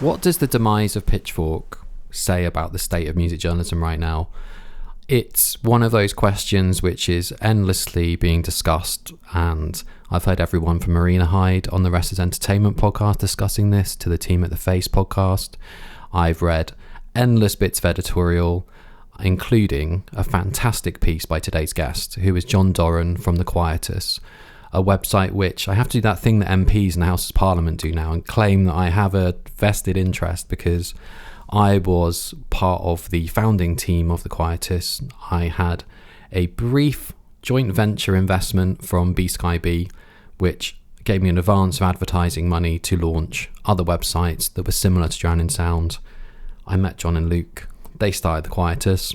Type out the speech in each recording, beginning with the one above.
What does the demise of Pitchfork say about the state of music journalism right now? It's one of those questions which is endlessly being discussed, and I've heard everyone from Marina Hyde on the Rest is Entertainment podcast discussing this, to the team at the Face podcast. I've read endless bits of editorial, including a fantastic piece by today's guest, who is John Doran from the Quietus, a website which I have to do that thing that MPs in the House of Parliament do now and claim that I have a vested interest because I was part of the founding team of the Quietus. I had a brief joint venture investment from B-Sky-B, which gave me an advance of advertising money to launch other websites that were similar to Drown in Sound. I met John and Luke. They started the Quietus.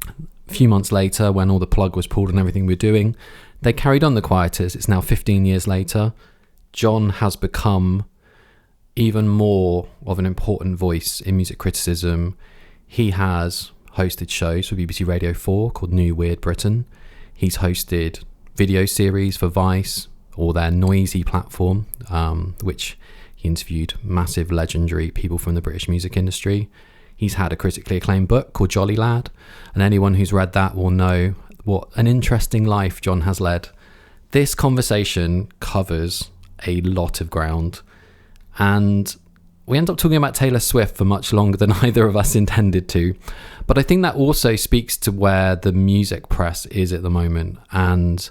A few months later, when all the plug was pulled and everything we were doing, they carried on the Quietus. It's now 15 years later. John has become even more of an important voice in music criticism. He has hosted shows for BBC Radio 4 called New Weird Britain. He's hosted video series for Vice, or their Noisy platform, which he interviewed massive legendary people from the British music industry. He's had a critically acclaimed book called Jolly Lad, and anyone who's read that will know what an interesting life John has led. This conversation covers a lot of ground, and we end up talking about Taylor Swift for much longer than either of us intended to. But I think that also speaks to where the music press is at the moment. And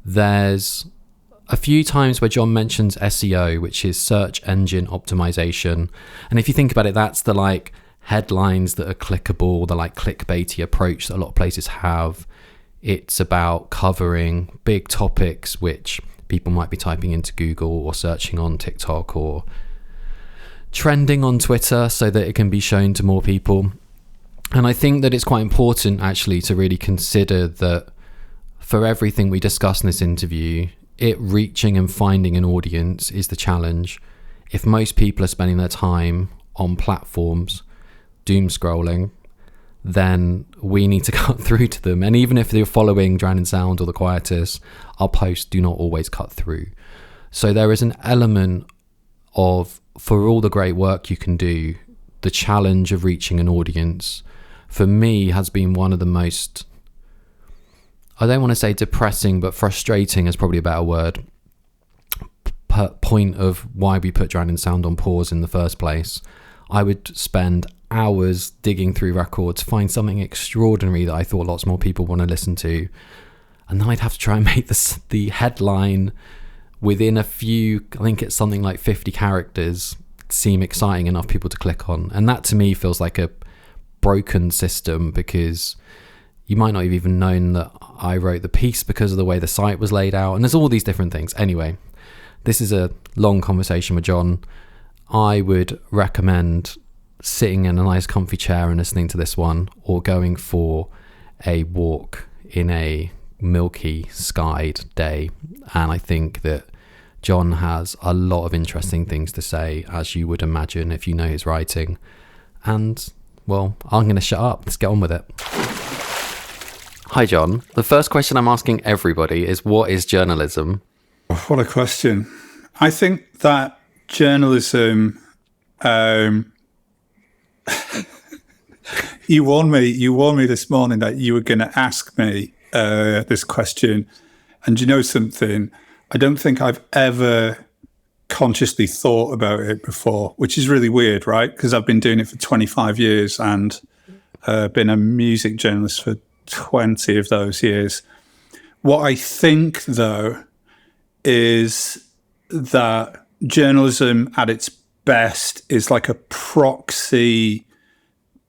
there's a few times where John mentions SEO, which is search engine optimization. And if you think about it, that's the like headlines that are clickable, the like clickbaity approach that a lot of places have. It's about covering big topics which people might be typing into Google or searching on TikTok or trending on Twitter so that it can be shown to more people. And I think that it's quite important actually to really consider that for everything we discuss in this interview, it reaching and finding an audience is the challenge. If most people are spending their time on platforms doom scrolling, then we need to cut through to them. And even if they're following Drown in Sound or the Quietus, our posts do not always cut through. So there is an element of, for all the great work you can do, the challenge of reaching an audience, for me, has been one of the most, I don't want to say depressing, but frustrating is probably a better word, point of why we put Drown in Sound on pause in the first place. I would spend hours digging through records, find something extraordinary that I thought lots more people want to listen to, and then I'd have to try and make the headline within a few, I think it's something like 50 characters, seem exciting enough people to click on. And that to me feels like a broken system, because you might not have even known that I wrote the piece because of the way the site was laid out, and there's all these different things. Anyway, this is a long conversation with John. I would recommend sitting in a nice comfy chair and listening to this one, or going for a walk in a milky skied day. And I think that John has a lot of interesting things to say, as you would imagine if you know his writing. And well, I'm going to shut up. Let's get on with it. Hi John, the first question I'm asking everybody is, what is journalism? What a question. I think that journalism, you warned me this morning that you were going to ask me this question. And you know something? I don't think I've ever consciously thought about it before, which is really weird, right? Because I've been doing it for 25 years and been a music journalist for 20 of those years. What I think, though, is that journalism at its best is like a proxy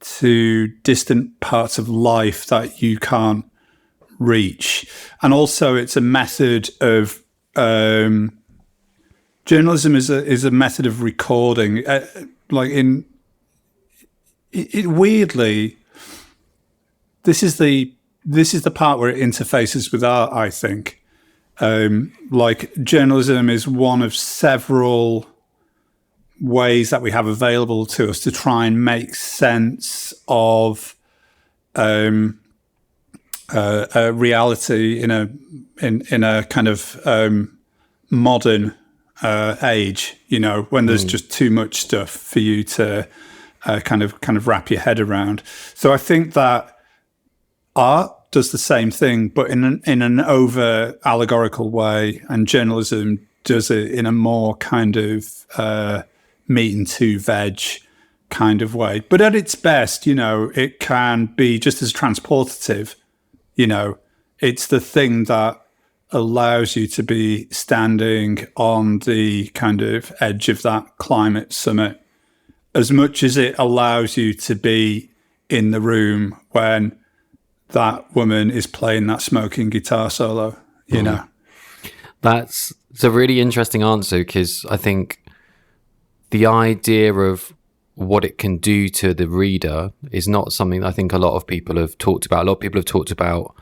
to distant parts of life that you can't reach. And also it's a method of journalism is a method of recording. Weirdly, this is the part where it interfaces with art, I think. Like journalism is one of several ways that we have available to us to try and make sense of a reality in a kind of modern age, when there's just too much stuff for you to kind of wrap your head around. So I think that art does the same thing, but in an over allegorical way, and journalism does it in a more kind of meat and two veg kind of way. But at its best, it can be just as transportative. It's the thing that allows you to be standing on the kind of edge of that climate summit, as much as it allows you to be in the room when that woman is playing that smoking guitar solo, That's a really interesting answer, because I think the idea of what it can do to the reader is not something that I think a lot of people have talked about. A lot of people have talked about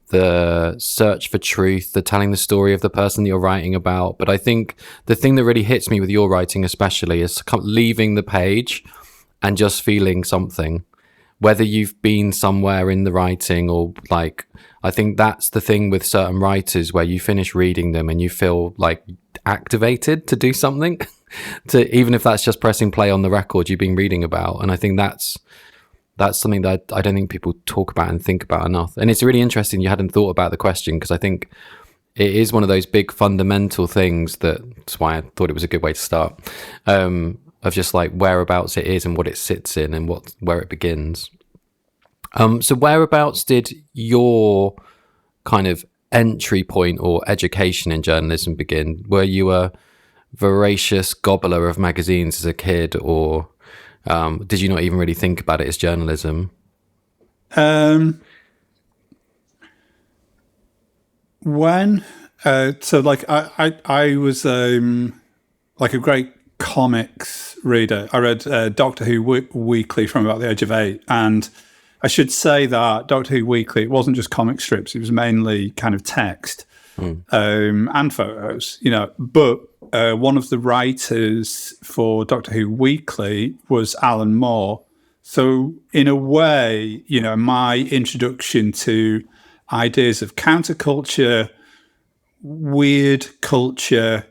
the search for truth, the telling the story of the person that you're writing about. But I think the thing that really hits me with your writing especially is leaving the page and just feeling something, whether you've been somewhere in the writing or I think that's the thing with certain writers, where you finish reading them and you feel activated to do something, even if that's just pressing play on the record you've been reading about. And I think that's something that I don't think people talk about and think about enough. And it's really interesting you hadn't thought about the question, because I think it is one of those big fundamental things that's why I thought it was a good way to start, of just whereabouts it is and what it sits in and where it begins. So whereabouts did your kind of entry point or education in journalism begin? Were you a voracious gobbler of magazines as a kid, or did you not even really think about it as journalism? I was a great comics reader. I read Doctor Who Weekly from about the age of 8, and I should say that Doctor Who Weekly, it wasn't just comic strips, it was mainly kind of text and photos, but one of the writers for Doctor Who Weekly was Alan Moore. So in a way, my introduction to ideas of counterculture, weird culture,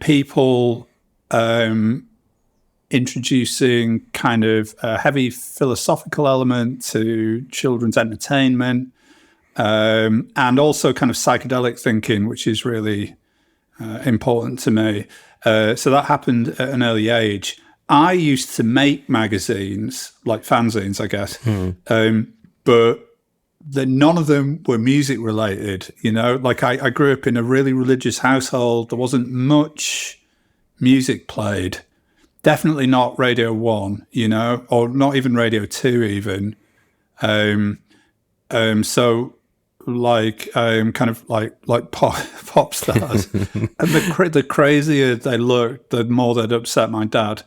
people introducing kind of a heavy philosophical element to children's entertainment, and also kind of psychedelic thinking, which is really important to me. So that happened at an early age. I used to make magazines, like fanzines, I guess, but none of them were music related. I grew up in a really religious household. There wasn't much music played. Definitely not Radio 1, or not even Radio 2 even. So kind of like pop stars. And the crazier they looked, the more they'd upset my dad.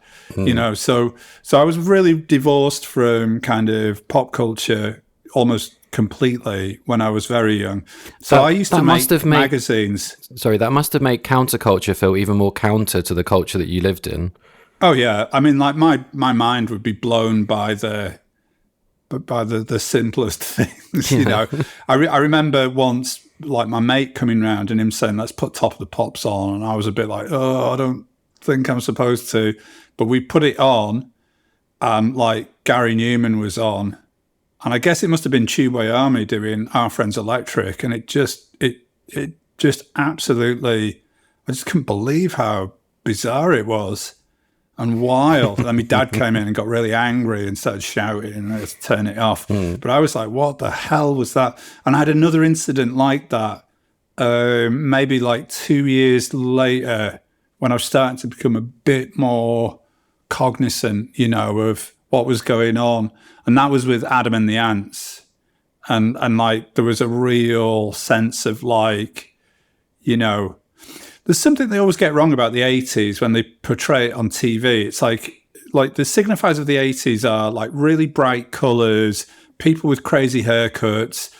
So I was really divorced from kind of pop culture almost completely when I was very young. So I used to make magazines. Sorry, that must have made counterculture feel even more counter to the culture that you lived in. Oh yeah, I mean, my mind would be blown by the simplest things. I remember once, my mate coming round and him saying, "Let's put Top of the Pops on," and I was a bit like, "Oh, I don't think I'm supposed to," but we put it on, and Gary Newman was on, and I guess it must have been Tubeway Army doing Our Friends Electric, and it just absolutely, I just couldn't believe how bizarre it was. And wild. And then my dad came in and got really angry and started shouting, and I had to turn it off. But I was like, what the hell was that? And I had another incident like that, maybe 2 years later, when I was starting to become a bit more cognizant, of what was going on. And that was with Adam and the Ants. And there was a real sense of there's something they always get wrong about the 80s when they portray it on TV. It's like the signifiers of the 80s are really bright colours, people with crazy haircuts,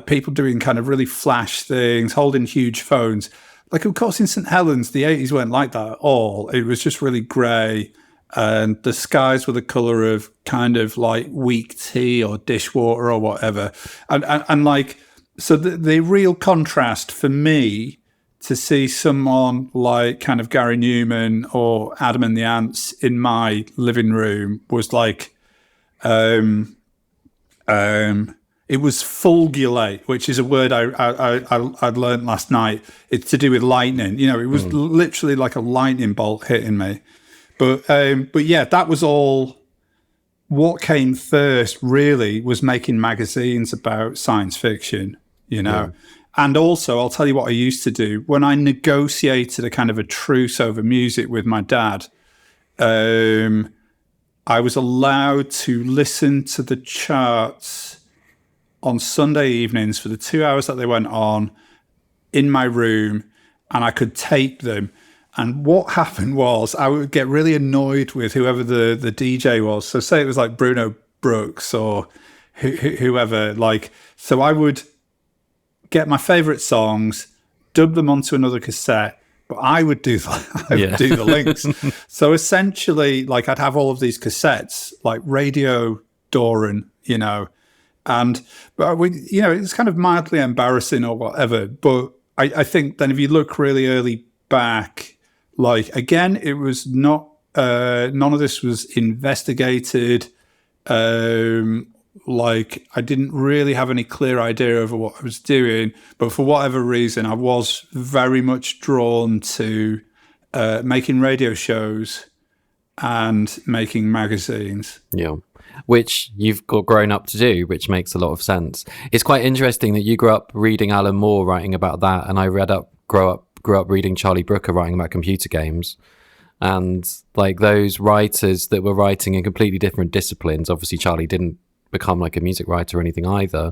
people doing kind of really flash things, holding huge phones. Of course, in St. Helens, the 80s weren't like that at all. It was just really grey, and the skies were the colour of kind of weak tea or dishwater or whatever. And so the real contrast for me to see someone like kind of Gary Newman or Adam and the Ants in my living room was like, it was fulgulate, which is a word I'd learned last night. It's to do with lightning. You know, it was literally like a lightning bolt hitting me. But yeah, that was all. What came first really was making magazines about science fiction, you know. Yeah. And also, I'll tell you what I used to do. When I negotiated a kind of a truce over music with my dad, I was allowed to listen to the charts on Sunday evenings for the 2 hours that they went on in my room, and I could tape them. And what happened was I would get really annoyed with whoever the DJ was. So say it was like Bruno Brooks or whoever. Like, so I would get my favorite songs, dub them onto another cassette, but I would do the links. So essentially, like, I'd have all of these cassettes, like Radio Doran, you know, but you know, it's kind of mildly embarrassing or whatever. But I think then if you look really early back, like, again, it was not, none of this was investigated. Like, I didn't really have any clear idea over what I was doing, but for whatever reason, I was very much drawn to making radio shows and making magazines. Yeah, which you've grown up to do, which makes a lot of sense. It's quite interesting that you grew up reading Alan Moore writing about that, and I grew up reading Charlie Brooker writing about computer games. And like those writers that were writing in completely different disciplines, obviously Charlie didn't become like a music writer or anything either.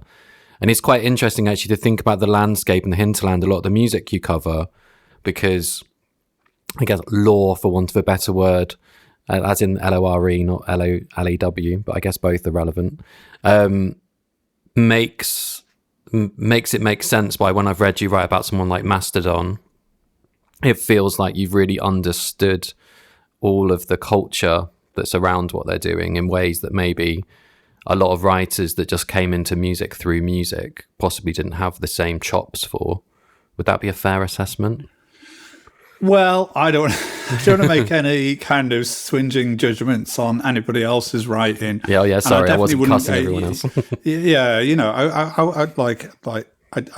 And it's quite interesting actually to think about the landscape and the hinterland, a lot of the music you cover, because I guess lore, for want of a better word, as in L-O-R-E, not L-O-L-E-W, but I guess both are relevant, makes it make sense why when I've read you write about someone like Mastodon, it feels like you've really understood all of the culture that's around what they're doing in ways that maybe a lot of writers that just came into music through music possibly didn't have the same chops for. Would that be a fair assessment? Well, I don't want to make any kind of swinging judgments on anybody else's writing. Yeah, sorry, I wasn't cussing everyone else. Yeah, you know, I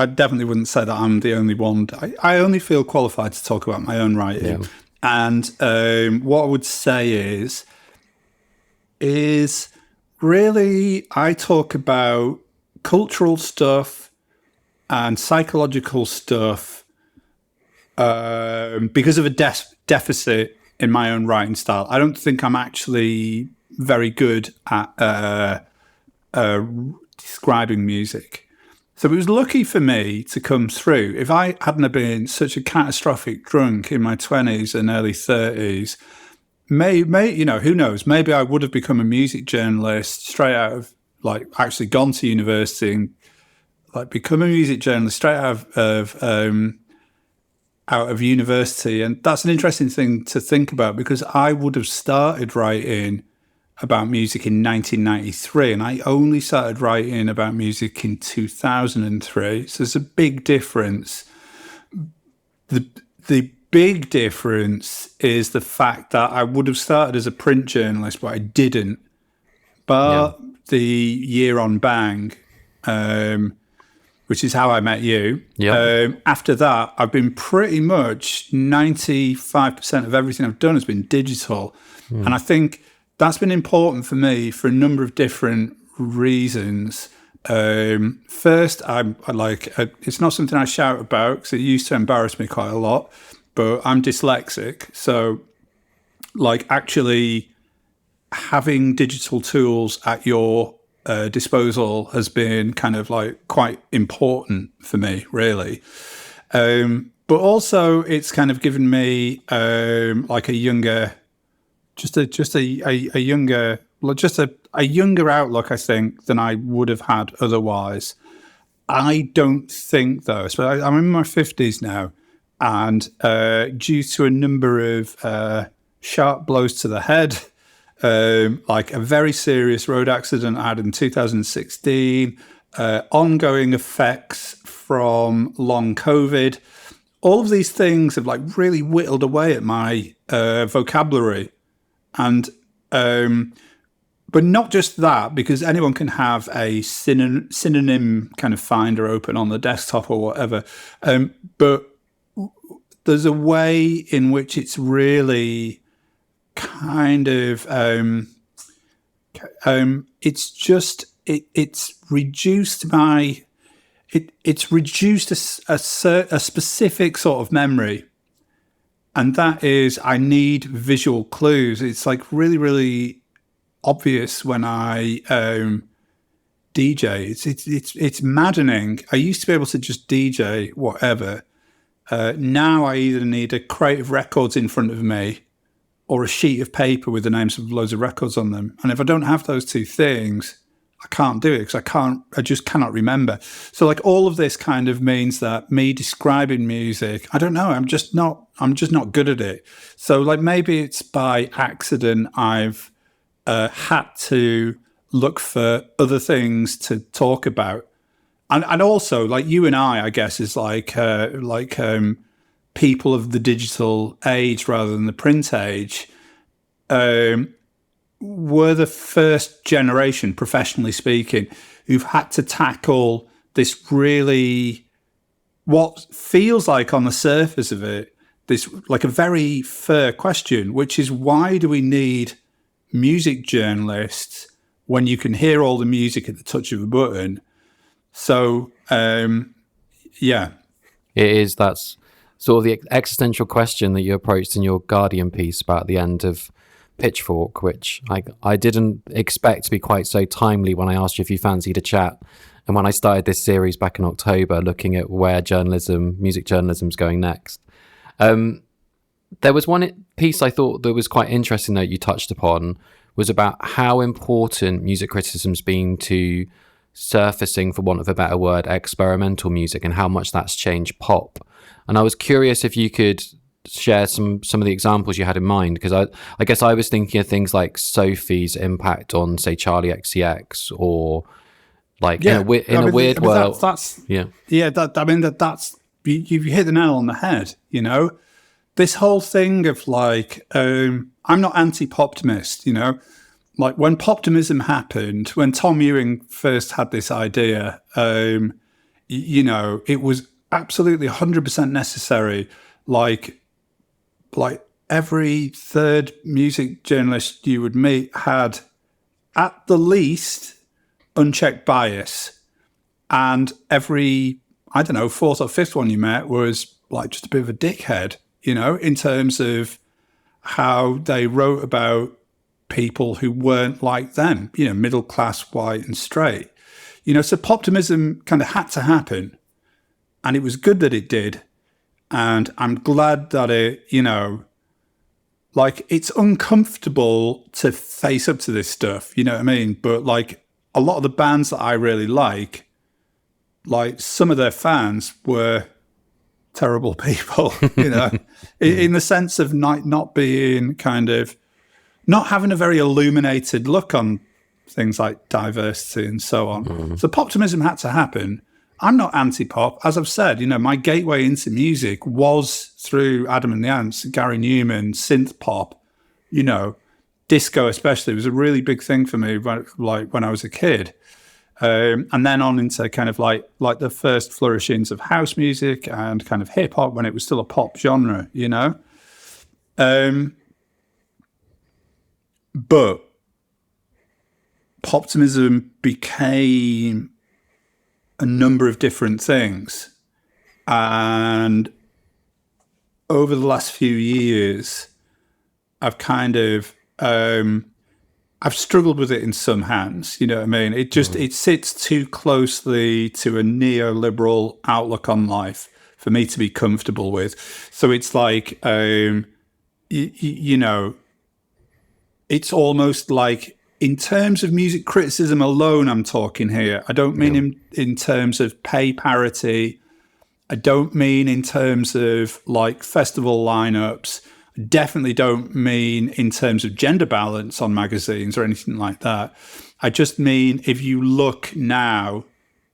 definitely wouldn't say that I'm the only one. I only feel qualified to talk about my own writing. Yeah. And what I would say is really I talk about cultural stuff and psychological stuff because of a deficit in my own writing style. I don't think I'm actually very good at describing music. So it was lucky for me to come through. If I hadn't been such a catastrophic drunk in my 20s and early 30s, you know, who knows? Maybe I would have become a music journalist straight out of, like, actually gone to university and, like, become a music journalist straight out of university. And that's an interesting thing to think about, because I would have started writing about music in 1993, and I only started writing about music in 2003. So there's a big difference. The big difference is the fact that I would have started as a print journalist, but I didn't. But the year on Bang, which is how I met you. After that, I've been pretty much 95% of everything I've done has been digital. And I think that's been important for me for a number of different reasons. First, it's not something I shout about because it used to embarrass me quite a lot, but I'm dyslexic. So, like, actually having digital tools at your disposal has been kind of like quite important for me, really. But also it's kind of given me like a younger outlook, I think, than I would have had otherwise. I don't think, though, so I'm in my 50s now, and due to a number of sharp blows to the head, like a very serious road accident I had in 2016, ongoing effects from long COVID, all of these things have like really whittled away at my vocabulary. And but not just that, because anyone can have a synonym kind of finder open on the desktop or whatever. But there's a way in which it's really kind of it's reduced a specific sort of memory, and that is I need visual clues. It's like really, really obvious when I DJ. It's maddening. I used to be able to just DJ whatever. Now I either need a crate of records in front of me or a sheet of paper with the names of loads of records on them. And if I don't have those two things, I can't do it because I just cannot remember. So like all of this kind of means that me describing music, I don't know, I'm just not good at it. So like maybe it's by accident I've had to look for other things to talk about. And also like you and I guess is like people of the digital age rather than the print age, were the first generation, professionally speaking, who've had to tackle this really, what feels like on the surface of it, this like a very fair question, which is why do we need music journalists when you can hear all the music at the touch of a button? So, yeah. It is, that's sort of the existential question that you approached in your Guardian piece about the end of Pitchfork, which I didn't expect to be quite so timely when I asked you if you fancied a chat. And when I started this series back in October, looking at where music journalism's going next. There was one piece I thought that was quite interesting that you touched upon, was about how important music criticism's been to surfacing, for want of a better word, experimental music, and how much that's changed pop. And I was curious if you could share some of the examples you had in mind, because I guess I was thinking of things like Sophie's impact on, say, Charlie XCX, or like in a weird world. That's you've hit the nail on the head. You know, this whole thing of like, I'm not anti-poptimist. You know, like when Populism happened, when Tom Ewing first had this idea, you know, it was absolutely 100% necessary. Like every third music journalist you would meet had, at the least, unchecked bias, and every, I don't know, fourth or fifth one you met was like just a bit of a dickhead, you know, in terms of how they wrote about people who weren't like them, you know, middle class, white and straight, you know. So Populism kind of had to happen, and it was good that it did. And I'm glad that it, you know, like it's uncomfortable to face up to this stuff, you know what I mean? But like a lot of the bands that I really like some of their fans were terrible people, you know, in the sense of not being kind of, not having a very illuminated look on things like diversity and so on. Mm-hmm. So Populism had to happen. I'm not anti-pop. As I've said, you know, my gateway into music was through Adam and the Ants, Gary Newman, synth pop, you know, disco especially was a really big thing for me when I was a kid. And then on into kind of like the first flourishings of house music and kind of hip hop when it was still a pop genre, you know. But Populism became a number of different things, and over the last few years I've kind of I've struggled with it in some hands, you know what I mean? It just it sits too closely to a neoliberal outlook on life for me to be comfortable with. So it's like you know, it's almost like, in terms of music criticism alone, I'm talking here. I don't mean in terms of pay parity. I don't mean in terms of like festival lineups. I definitely don't mean in terms of gender balance on magazines or anything like that. I just mean if you look now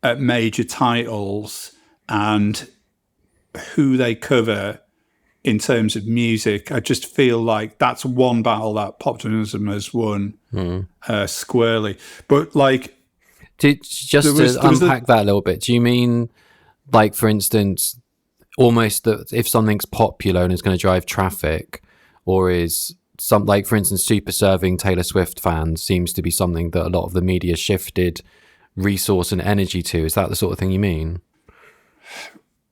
at major titles and who they cover in terms of music. I just feel like that's one battle that populism has won squarely. But like, to unpack that a little bit, do you mean, like, for instance, almost that if something's popular and is going to drive traffic, or is some, like, for instance, super serving Taylor Swift fans seems to be something that a lot of the media shifted resource and energy to? Is that the sort of thing you mean?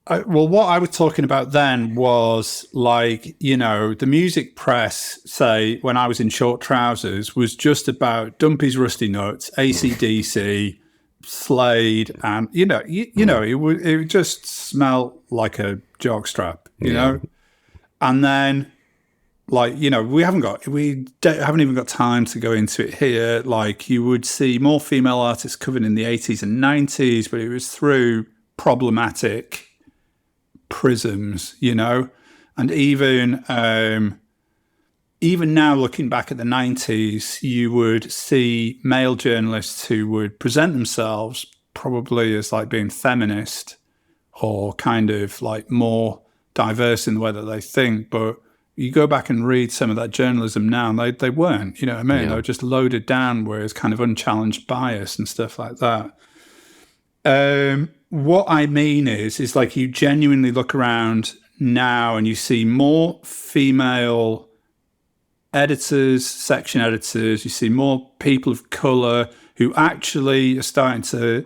Well, what I was talking about then was, like, you know, the music press, say, when I was in short trousers, was just about Dumpy's Rusty Nuts, AC/DC, Slade, and, you know, it would just smell like a jockstrap, you know? And then, like, you know, we haven't even got time to go into it here. Like, you would see more female artists covered in the 80s and 90s, but it was through problematic prisms, you know. And even now, looking back at the 90s, you would see male journalists who would present themselves probably as like being feminist or kind of like more diverse in the way that they think, but you go back and read some of that journalism now, and they weren't, you know what I mean? Yeah. They were just loaded down with kind of unchallenged bias and stuff like that. What I mean is like, you genuinely look around now and you see more female editors, section editors, you see more people of colour who actually are starting to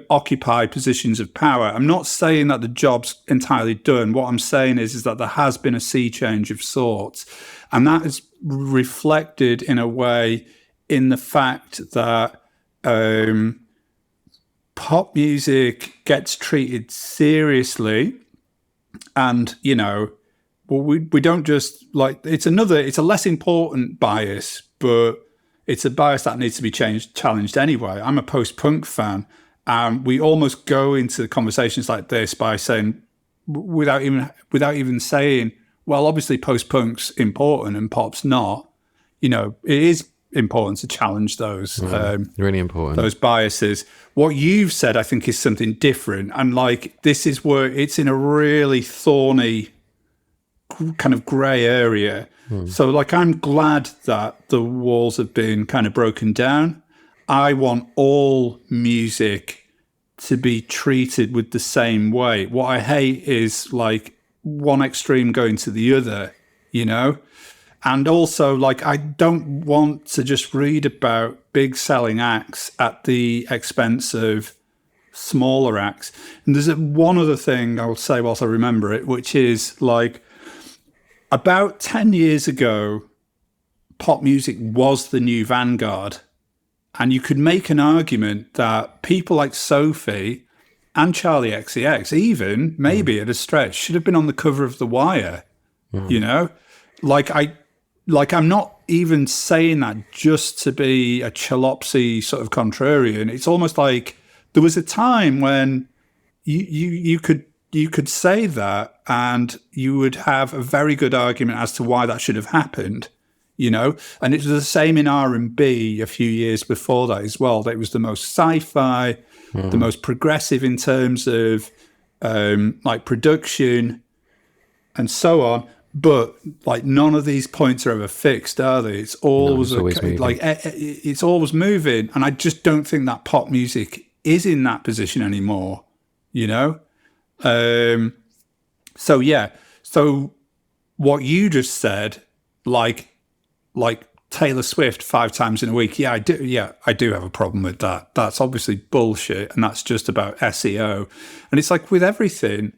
occupy positions of power. I'm not saying that the job's entirely done. What I'm saying is that there has been a sea change of sorts, and that is reflected in a way in the fact that pop music gets treated seriously, and, you know, well, we don't just, like, it's a less important bias, but it's a bias that needs to be challenged anyway. I'm a post-punk fan. We almost go into conversations like this by saying, without even saying, well, obviously post-punk's important and pop's not. You know, it is important to challenge those really important, those biases. What you've said, I think, is something different, and like, this is where it's in a really thorny kind of grey area. So, like, I'm glad that the walls have been kind of broken down. I want all music to be treated with the same way. What I hate is, like, one extreme going to the other, you know? And also, like, I don't want to just read about big selling acts at the expense of smaller acts. And there's one other thing I'll say whilst I remember it, which is, like, about 10 years ago, pop music was the new vanguard. And you could make an argument that people like Sophie and Charlie XCX, even maybe at a stretch, should have been on the cover of The Wire. You know, I'm not even saying that just to be a chalopsy sort of contrarian. It's almost like there was a time when you could say that and you would have a very good argument as to why that should have happened. You know, and it was the same in R&B a few years before that as well. That it was the most sci-fi, the most progressive in terms of like production and so on. But, like, none of these points are ever fixed, are they? It's always it's always moving, and I just don't think that pop music is in that position anymore. You know, so yeah. So what you just said, like Taylor Swift 5 times in a week. Yeah, I do have a problem with that. That's obviously bullshit, and that's just about SEO. And it's like with everything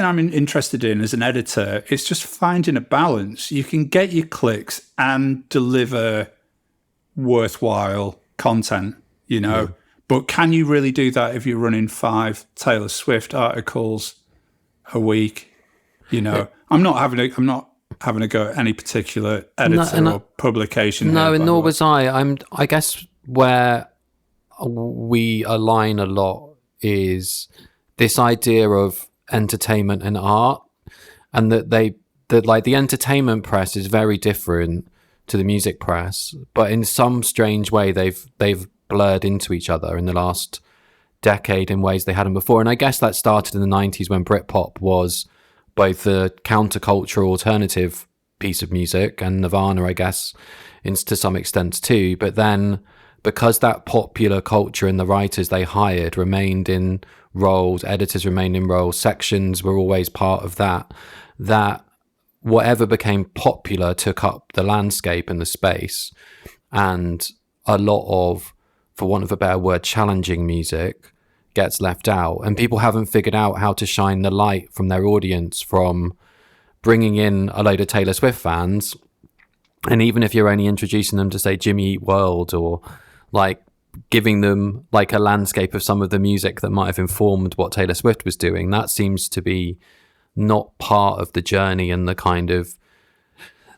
I'm interested in as an editor, it's just finding a balance. You can get your clicks and deliver worthwhile content, you know. Yeah. But can you really do that if you're running 5 Taylor Swift articles a week? You know, yeah. I'm not having a go at any particular editor or publication. No, and nor was I. I guess where we align a lot is this idea of entertainment and art, and that the entertainment press is very different to the music press, but in some strange way they've blurred into each other in the last decade in ways they hadn't before. And I guess that started in the 90s when Britpop was both a countercultural alternative piece of music, and Nirvana, I guess, to some extent too. But then because that popular culture and the writers they hired remained in roles, editors remained in roles, sections were always part of that whatever became popular took up the landscape and the space, and a lot of, for want of a better word, challenging music gets left out, and people haven't figured out how to shine the light from their audience, from bringing in a load of Taylor Swift fans, and even if you're only introducing them to, say, Jimmy Eat World, or like giving them like a landscape of some of the music that might have informed what Taylor Swift was doing, that seems to be not part of the journey and the kind of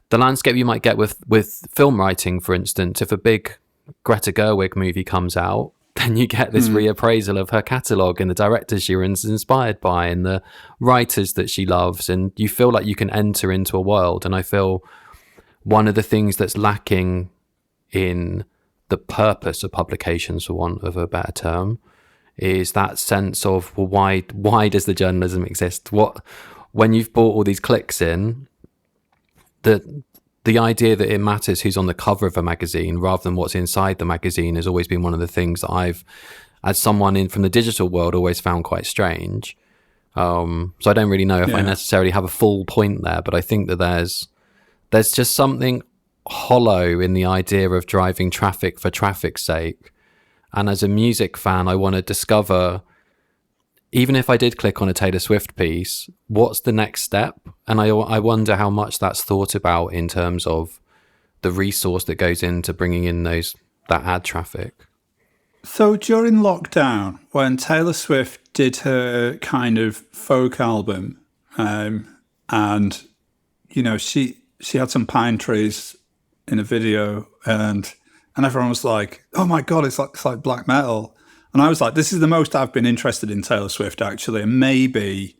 the landscape you might get with film writing. For instance, if a big Greta Gerwig movie comes out, then you get this reappraisal of her catalogue and the directors she was inspired by and the writers that she loves, and you feel like you can enter into a world. And I feel one of the things that's lacking in the purpose of publications, for want of a better term, is that sense of, well, why does the journalism exist? When you've brought all these clicks in, the idea that it matters who's on the cover of a magazine rather than what's inside the magazine has always been one of the things that I've, as someone in from the digital world, always found quite strange. So I don't really know if I necessarily have a full point there, but I think that there's just something hollow in the idea of driving traffic for traffic's sake. And as a music fan, I want to discover, even if I did click on a Taylor Swift piece, what's the next step? And I wonder how much that's thought about in terms of the resource that goes into bringing in that ad traffic. So during lockdown, when Taylor Swift did her kind of folk album, and, you know, she had some pine trees in a video, and everyone was like, oh my God, it's like black metal. And I was like, this is the most I've been interested in Taylor Swift, actually. And maybe,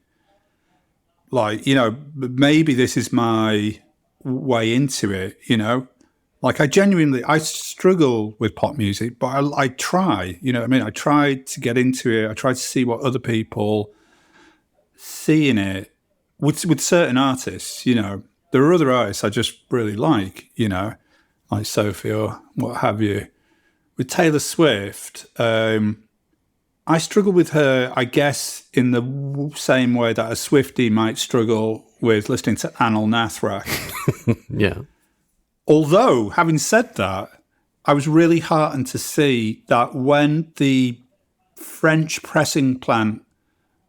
like, you know, maybe this is my way into it, you know? Like, I struggle with pop music, but I try, you know what I mean? I try to get into it. I try to see what other people see in it with certain artists, you know. There are other artists I just really like, you know, like Sophie or what have you. With Taylor Swift, I struggle with her, I guess, in the same way that a Swiftie might struggle with listening to Anil Nathrak. Yeah. Although, having said that, I was really heartened to see that when the French pressing plant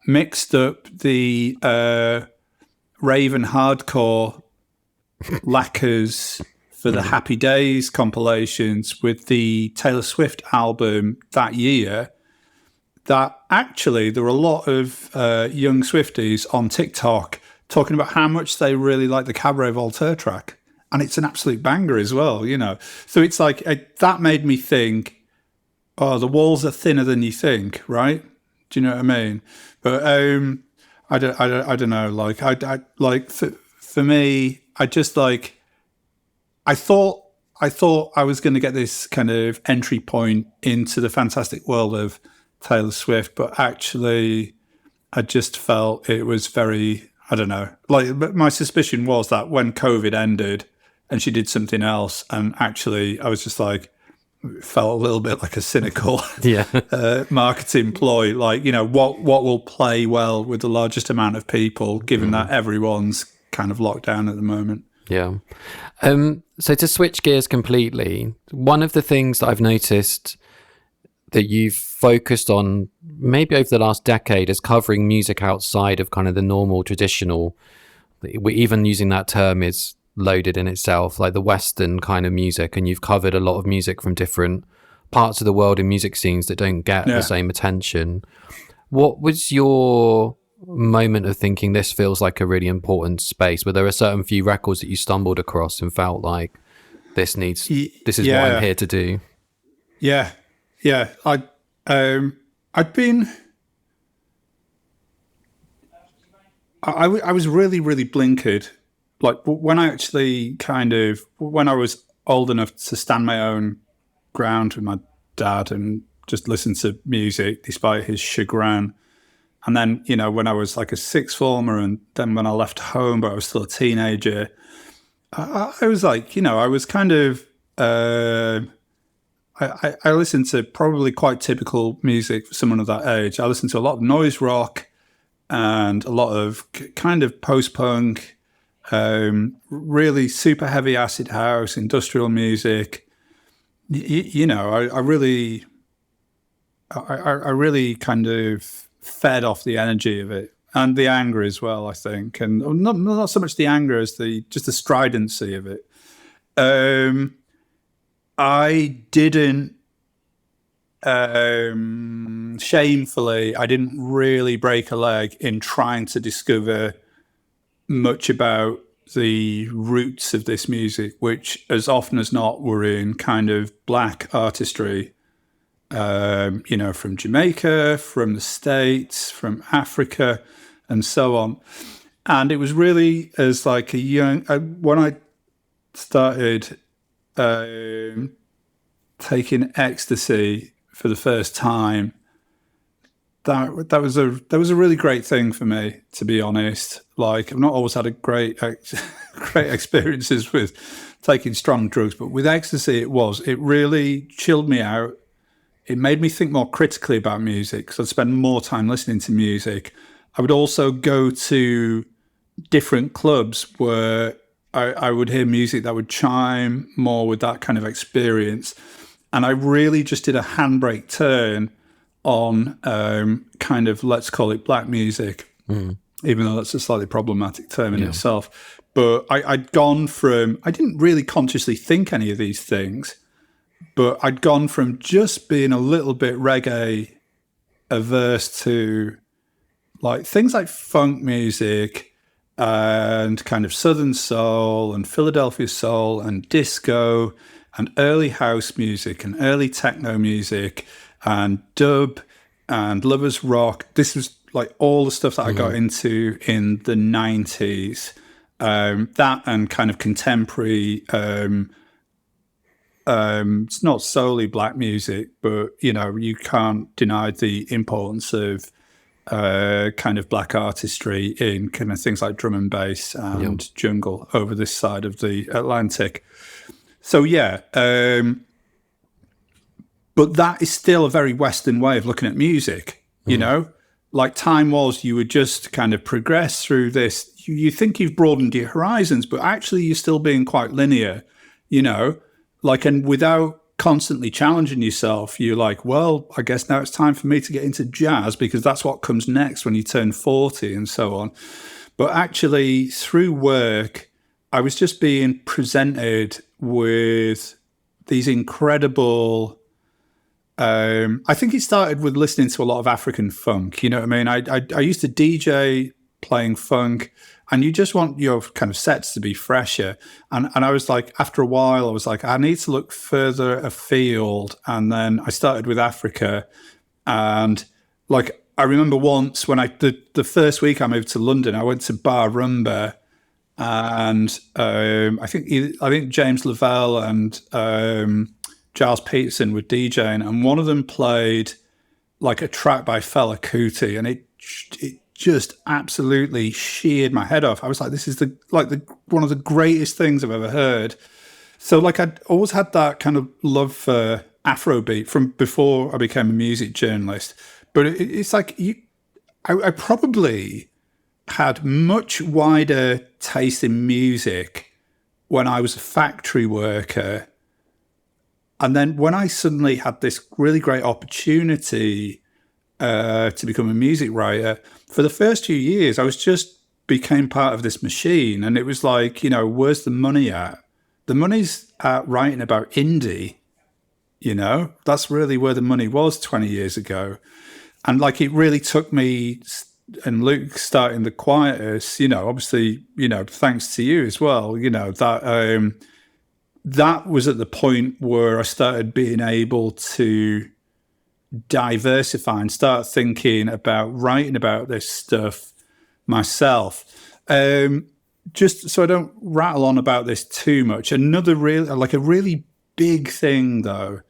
mixed up the rave and hardcore lacquers for the Happy Days compilations with the Taylor Swift album that year, that actually there were a lot of young Swifties on TikTok talking about how much they really like the Cabaret Voltaire track. And it's an absolute banger as well, you know. So it's like, that made me think, oh, the walls are thinner than you think, right? Do you know what I mean? But I don't know. Like, I like, for me, I just like, I thought I was going to get this kind of entry point into the fantastic world of Taylor Swift, but actually I just felt it was very, I don't know, like, but my suspicion was that when COVID ended and she did something else, and actually I was just like, it felt a little bit like a cynical marketing ploy, like, you know, what will play well with the largest amount of people, given that everyone's kind of locked down at the moment. Yeah. So to switch gears completely, one of the things that I've noticed that you've focused on maybe over the last decade is covering music outside of kind of the normal traditional, even using that term is loaded in itself, like the Western kind of music. And you've covered a lot of music from different parts of the world in music scenes that don't get the same attention. What was your moment of thinking this feels like a really important space? Were there a certain few records that you stumbled across and felt like this is what I'm here to do? Yeah. I was really, really blinkered. Like when I actually when I was old enough to stand my own ground with my dad and just listen to music despite his chagrin. And then, you know, when I was like a sixth former, and then when I left home, but I was still a teenager, I was like, you know, I was kind of, I listened to probably quite typical music for someone of that age. I listened to a lot of noise rock and a lot of kind of post-punk, really super heavy acid house, industrial music. You know, I really kind of fed off the energy of it and the anger as well, I think. And not so much the anger as just the stridency of it. I didn't, shamefully, I didn't really break a leg in trying to discover much about the roots of this music, which as often as not were in kind of black artistry, you know, from Jamaica, from the States, from Africa, and so on. And it was really as like a young, when I started taking ecstasy for the first time, that was a really great thing for me, to be honest. Like, I've not always had a great experiences with taking strong drugs, but with ecstasy, it really chilled me out. It made me think more critically about music, because I'd spend more time listening to music. I would also go to different clubs where I would hear music that would chime more with that kind of experience. And I really just did a handbrake turn on kind of, let's call it black music, even though that's a slightly problematic term in itself. But I'd gone from, I didn't really consciously think any of these things, but I'd gone from just being a little bit reggae averse to like things like funk music and kind of Southern soul and Philadelphia soul and disco and early house music and early techno music and dub and lovers rock. This was like all the stuff that I got into in the 90s. That and kind of contemporary, it's not solely black music, but, you know, you can't deny the importance of kind of black artistry in kind of things like drum and bass and jungle over this side of the Atlantic. So, yeah, but that is still a very Western way of looking at music, you know? Like time was, you would just kind of progress through this. You think you've broadened your horizons, but actually you're still being quite linear, you know? Like, and without constantly challenging yourself, you're like, well, I guess now it's time for me to get into jazz because that's what comes next when you turn 40 and so on. But actually, through work, I was just being presented with these incredible, I think it started with listening to a lot of African funk. You know what I mean? I used to DJ playing funk, and you just want your kind of sets to be fresher. And I was like, after a while, I was like, I need to look further afield. And then I started with Africa. And like, I remember once when the first week I moved to London, I went to Bar Rumba, and I think James Lavelle and Giles Peterson were DJing, and one of them played like a track by Fela Kuti, and it just absolutely sheared my head off. I was like, this is one of the greatest things I've ever heard. So like I'd always had that kind of love for Afrobeat from before I became a music journalist. But it's like I probably had much wider taste in music when I was a factory worker. And then when I suddenly had this really great opportunity to become a music writer, for the first few years, I was just became part of this machine. And it was like, you know, where's the money at? The money's at writing about indie, you know? That's really where the money was 20 years ago. And like, it really took me and Luke starting the Quietus, you know, obviously, you know, thanks to you as well, you know, that that was at the point where I started being able to diversify and start thinking about writing about this stuff myself. Just so I don't rattle on about this too much. Another a really big thing though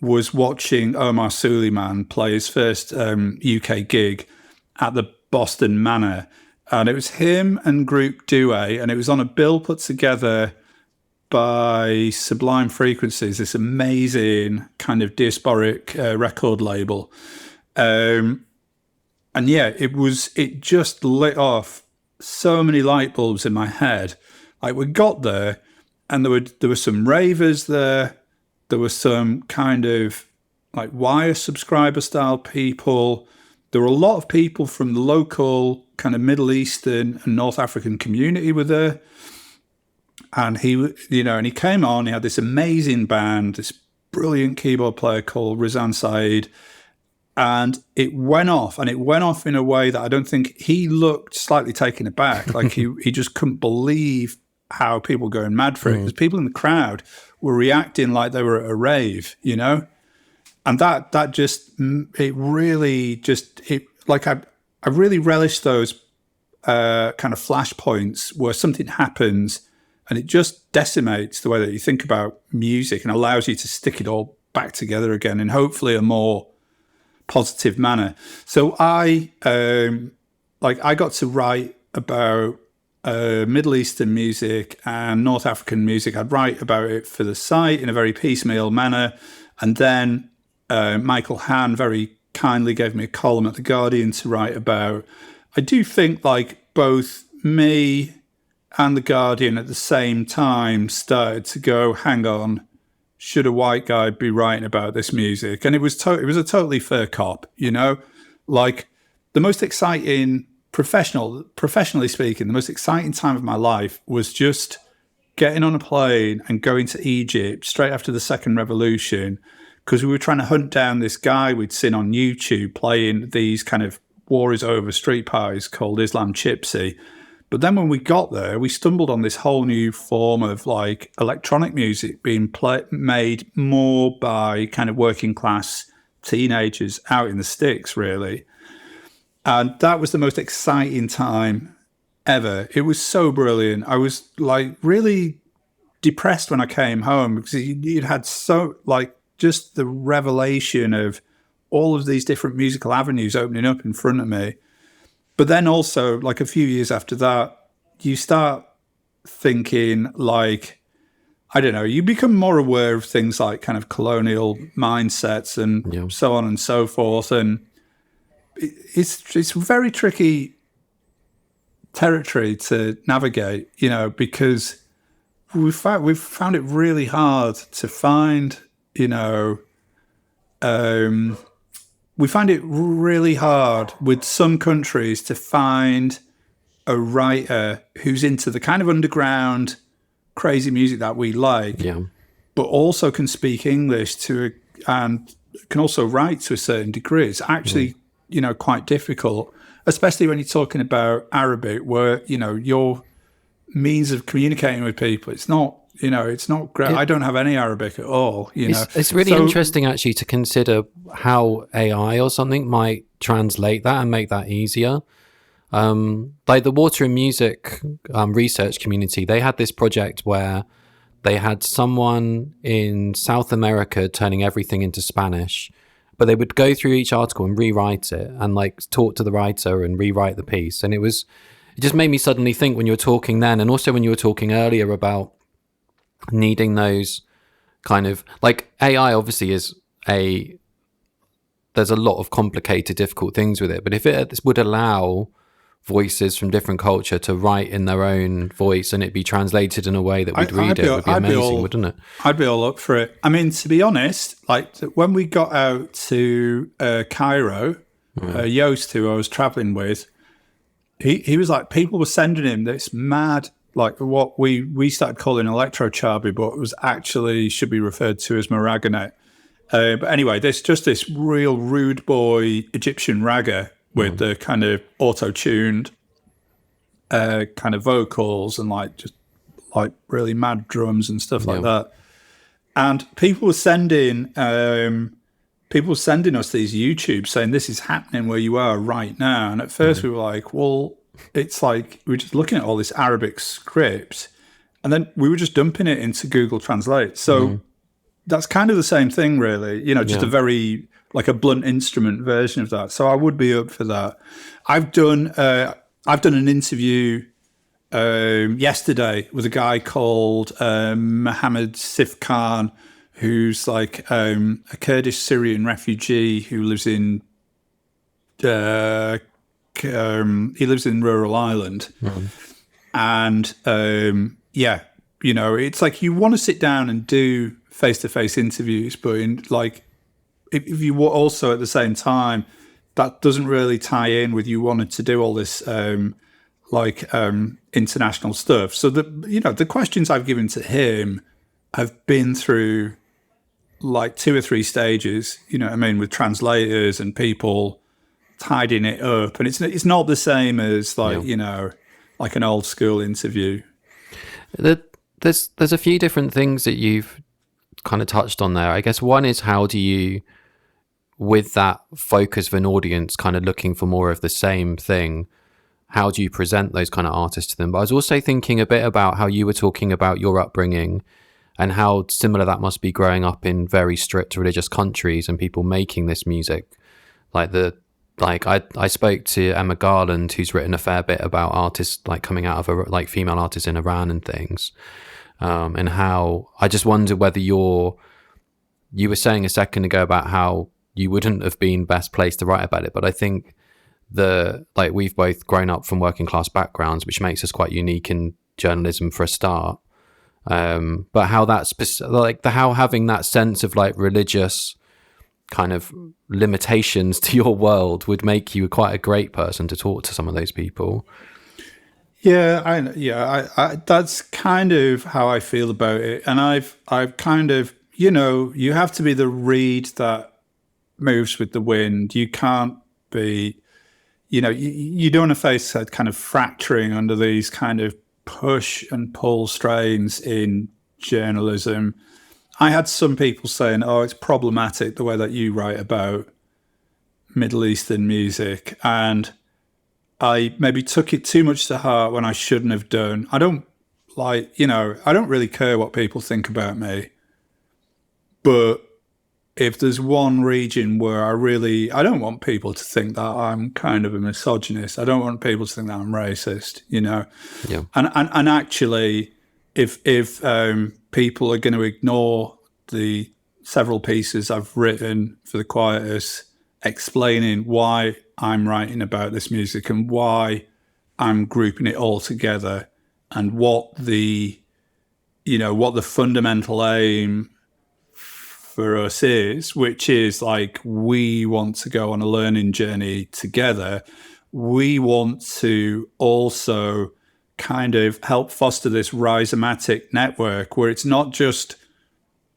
was watching Omar Suleiman play his first UK gig at the Boston Manor. And it was him and Group Duet, and it was on a bill put together by Sublime Frequencies, this amazing kind of diasporic record label. And yeah, it just lit off so many light bulbs in my head. Like, we got there, and there were some ravers there. There were some kind of like wire subscriber style people. There were a lot of people from the local kind of Middle Eastern and North African community were there. And he came on, he had this amazing band, this brilliant keyboard player called Rizan Saeed. And it went off in a way that I don't think he looked slightly taken aback. Like he just couldn't believe how people were going mad for it. Because people in the crowd were reacting like they were at a rave, you know? And that just, it really just, I really relish those kind of flashpoints where something happens and it just decimates the way that you think about music and allows you to stick it all back together again in hopefully a more positive manner. So I got to write about Middle Eastern music and North African music. I'd write about it for the site in a very piecemeal manner. And then Michael Hann very kindly gave me a column at The Guardian to write about. I do think like both me and The Guardian at the same time started to go, hang on, should a white guy be writing about this music? And it was a totally fair cop, you know? Like, the most exciting, professionally speaking, the most exciting time of my life was just getting on a plane and going to Egypt straight after the Second Revolution, because we were trying to hunt down this guy we'd seen on YouTube playing these kind of war is over street parties called Islam Gypsy. But then when we got there, we stumbled on this whole new form of like electronic music being made more by kind of working class teenagers out in the sticks, really. And that was the most exciting time ever. It was so brilliant. I was like really depressed when I came home because you'd had so like just the revelation of all of these different musical avenues opening up in front of me. But then also, like a few years after that, you start thinking like, I don't know, you become more aware of things like kind of colonial mindsets and so on and so forth. And it's very tricky territory to navigate, you know, because we've found it really hard to find, you know, we find it really hard with some countries to find a writer who's into the kind of underground, crazy music that we like, but also can speak English and can also write to a certain degree. It's actually, you know, quite difficult, especially when you're talking about Arabic, where, you know, your means of communicating with people, it's not, you know, it's not great. I don't have any Arabic at all, you know. It's really interesting, actually, to consider how AI or something might translate that and make that easier. Like the Water and Music research community, they had this project where they had someone in South America turning everything into Spanish, but they would go through each article and rewrite it and like talk to the writer and rewrite the piece. And it just made me suddenly think when you were talking then, and also when you were talking earlier about needing those kind of like AI obviously there's a lot of complicated, difficult things with it, but if it would allow voices from different culture to write in their own voice and it be translated in a way that we'd read it, would be amazing, wouldn't it? I'd be all up for it. I mean, to be honest, like when we got out to Cairo, Yost, who I was traveling with, he was like, people were sending him this mad, like what we started calling electro charby, but it was actually should be referred to as Maragonet. But anyway, there's just this real rude boy Egyptian ragga with the kind of auto-tuned kind of vocals and like just like really mad drums and stuff like that. And people were sending us these YouTubes saying this is happening where you are right now. And at first we were like, well, it's like we were just looking at all this Arabic script, and then we were just dumping it into Google Translate. So that's kind of the same thing, really. Just a very like a blunt instrument version of that. So I would be up for that. I've done an interview yesterday with a guy called Mohammed Sif Khan, who's like a Kurdish Syrian refugee who lives in rural Ireland. And it's like you want to sit down and do face-to-face interviews, but if you were also at the same time, that doesn't really tie in with you wanting to do all this international stuff. So the questions I've given to him have been through like 2 or 3 stages, with translators and people tidying it up, and it's not the same as like an old school interview. There's a few different things that you've kind of touched on there. I guess one is, how do you, with that focus of an audience kind of looking for more of the same thing, how do you present those kind of artists to them? But I was also thinking a bit about how you were talking about your upbringing and how similar that must be growing up in very strict religious countries and people making this music. I spoke to Emma Garland, who's written a fair bit about artists like coming out of female artists in Iran and things, and how I just wonder whether you were saying a second ago about how you wouldn't have been best placed to write about it, but I think we've both grown up from working class backgrounds, which makes us quite unique in journalism for a start. But how how having that sense of like religious kind of limitations to your world would make you quite a great person to talk to some of those people. I that's kind of how I feel about it. And I've kind of, you have to be the reed that moves with the wind. You can't be, you don't want to face that kind of fracturing under these kind of push and pull strains in journalism. I had some people saying, it's problematic the way that you write about Middle Eastern music. And I maybe took it too much to heart when I shouldn't have done. I don't really care what people think about me. But if there's one region where I don't want people to think that I'm kind of a misogynist. I don't want people to think that I'm racist, Yeah. And actually, if people are going to ignore the several pieces I've written for the Quietus explaining why I'm writing about this music and why I'm grouping it all together and what the fundamental aim for us is, which is like, we want to go on a learning journey together. We want to also kind of help foster this rhizomatic network where it's not just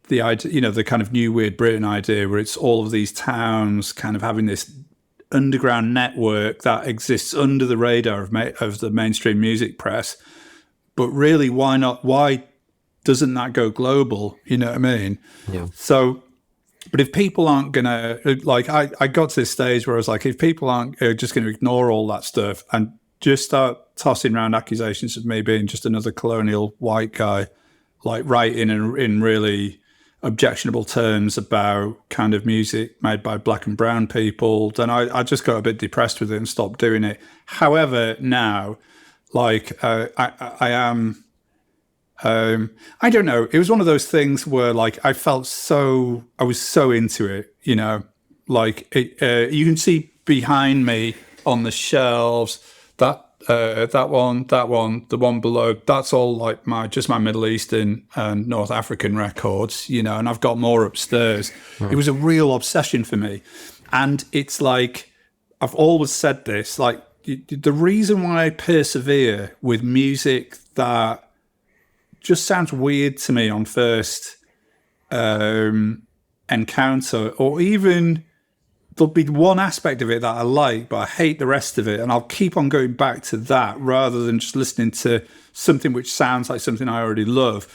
the idea, the kind of new weird Britain idea where it's all of these towns kind of having this underground network that exists under the radar of the mainstream music press. But really, why doesn't that go global? You know what I mean? Yeah. So, but if people aren't going to, I got to this stage where I was like, if people aren't just going to ignore all that stuff and just start tossing around accusations of me being just another colonial white guy, like writing in really objectionable terms about kind of music made by black and brown people, then I just got a bit depressed with it and stopped doing it. However, now, I am, I don't know. It was one of those things where I was so into it, you can see behind me on the shelves, that one, the one below, that's all my Middle Eastern and North African records, and I've got more upstairs. It was a real obsession for me. And it's like, I've always said this, the reason why I persevere with music that just sounds weird to me on first encounter, or even there'll be one aspect of it that I like, but I hate the rest of it. And I'll keep on going back to that rather than just listening to something which sounds like something I already love.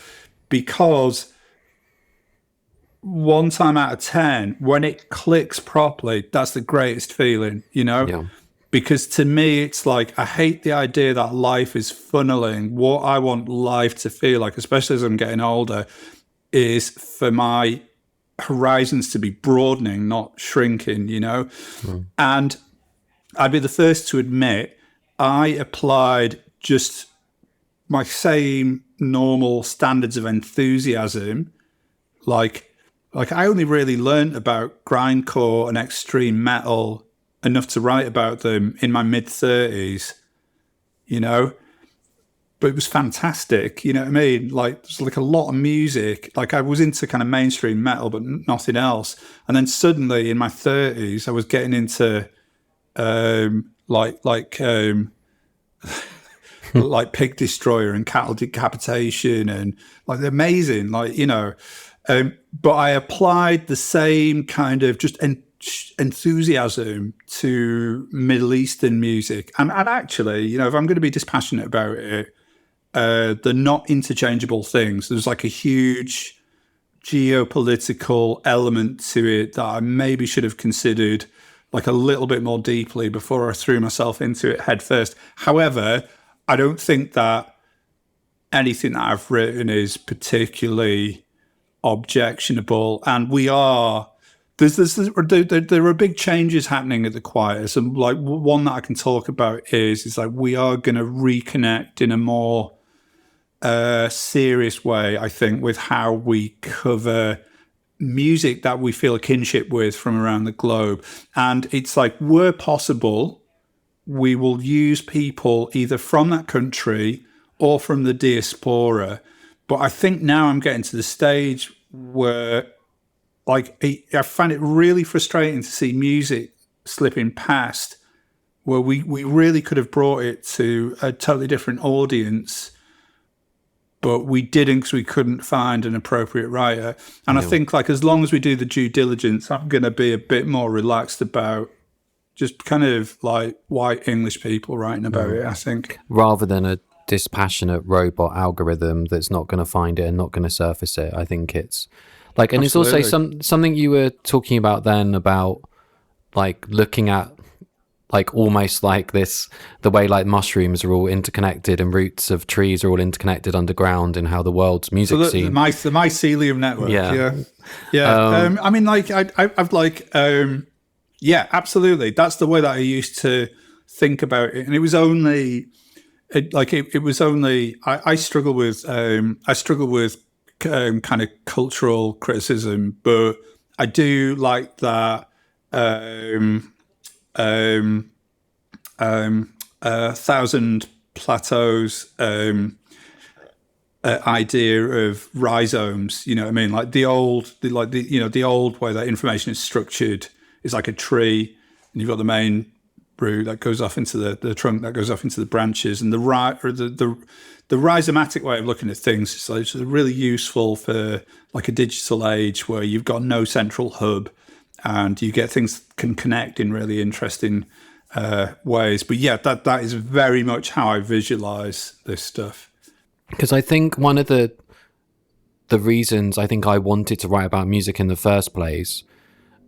Because 1 time out of 10, when it clicks properly, that's the greatest feeling, Yeah. Because to me, it's like, I hate the idea that life is funneling what I want life to feel like, especially as I'm getting older. is for my horizons to be broadening, not shrinking, And I'd be the first to admit I applied just my same normal standards of enthusiasm. Like I only really learned about grindcore and extreme metal enough to write about them in my mid-30s, But it was fantastic, you know what I mean? Like, there's like a lot of music. Like, I was into kind of mainstream metal, but nothing else. And then suddenly in my 30s, I was getting into like Pig Destroyer and Cattle Decapitation and like they're amazing, but I applied the same kind of just enthusiasm to Middle Eastern music. And actually, if I'm going to be dispassionate about it, they're not interchangeable things. There's like a huge geopolitical element to it that I maybe should have considered like a little bit more deeply before I threw myself into it head first. However, I don't think that anything that I've written is particularly objectionable. And there are big changes happening at the Quietus. And like one that I can talk about is like we are going to reconnect in a more serious way, I think, with how we cover music that we feel a kinship with from around the globe. And it's like, where possible, we will use people either from that country or from the diaspora. But I think now I'm getting to the stage where like I find it really frustrating to see music slipping past where we really could have brought it to a totally different audience, but we didn't because we couldn't find an appropriate writer. And I think like as long as we do the due diligence, I'm going to be a bit more relaxed about just kind of like white English people writing about it, I think. Rather than a dispassionate robot algorithm that's not going to find it and not going to surface it. I think it's like, and Absolutely. It's also something you were talking about then about like looking at like almost like this, the way like mushrooms are all interconnected and roots of trees are all interconnected underground and how the world's music scene. The mycelium network. Yeah. I mean, like I've like, yeah, absolutely. That's the way that I used to think about it. And it was only, I struggle with kind of cultural criticism, but I do like that Thousand Plateaus idea of rhizomes. You know what I mean? Like the old way that information is structured is like a tree, and you've got the main root that goes off into the trunk that goes off into the branches, and the rhizomatic way of looking at things is like really useful for like a digital age where you've got no central hub and you get things that can connect in really interesting ways. But yeah, that is very much how I visualize this stuff. Because I think one of the reasons I think I wanted to write about music in the first place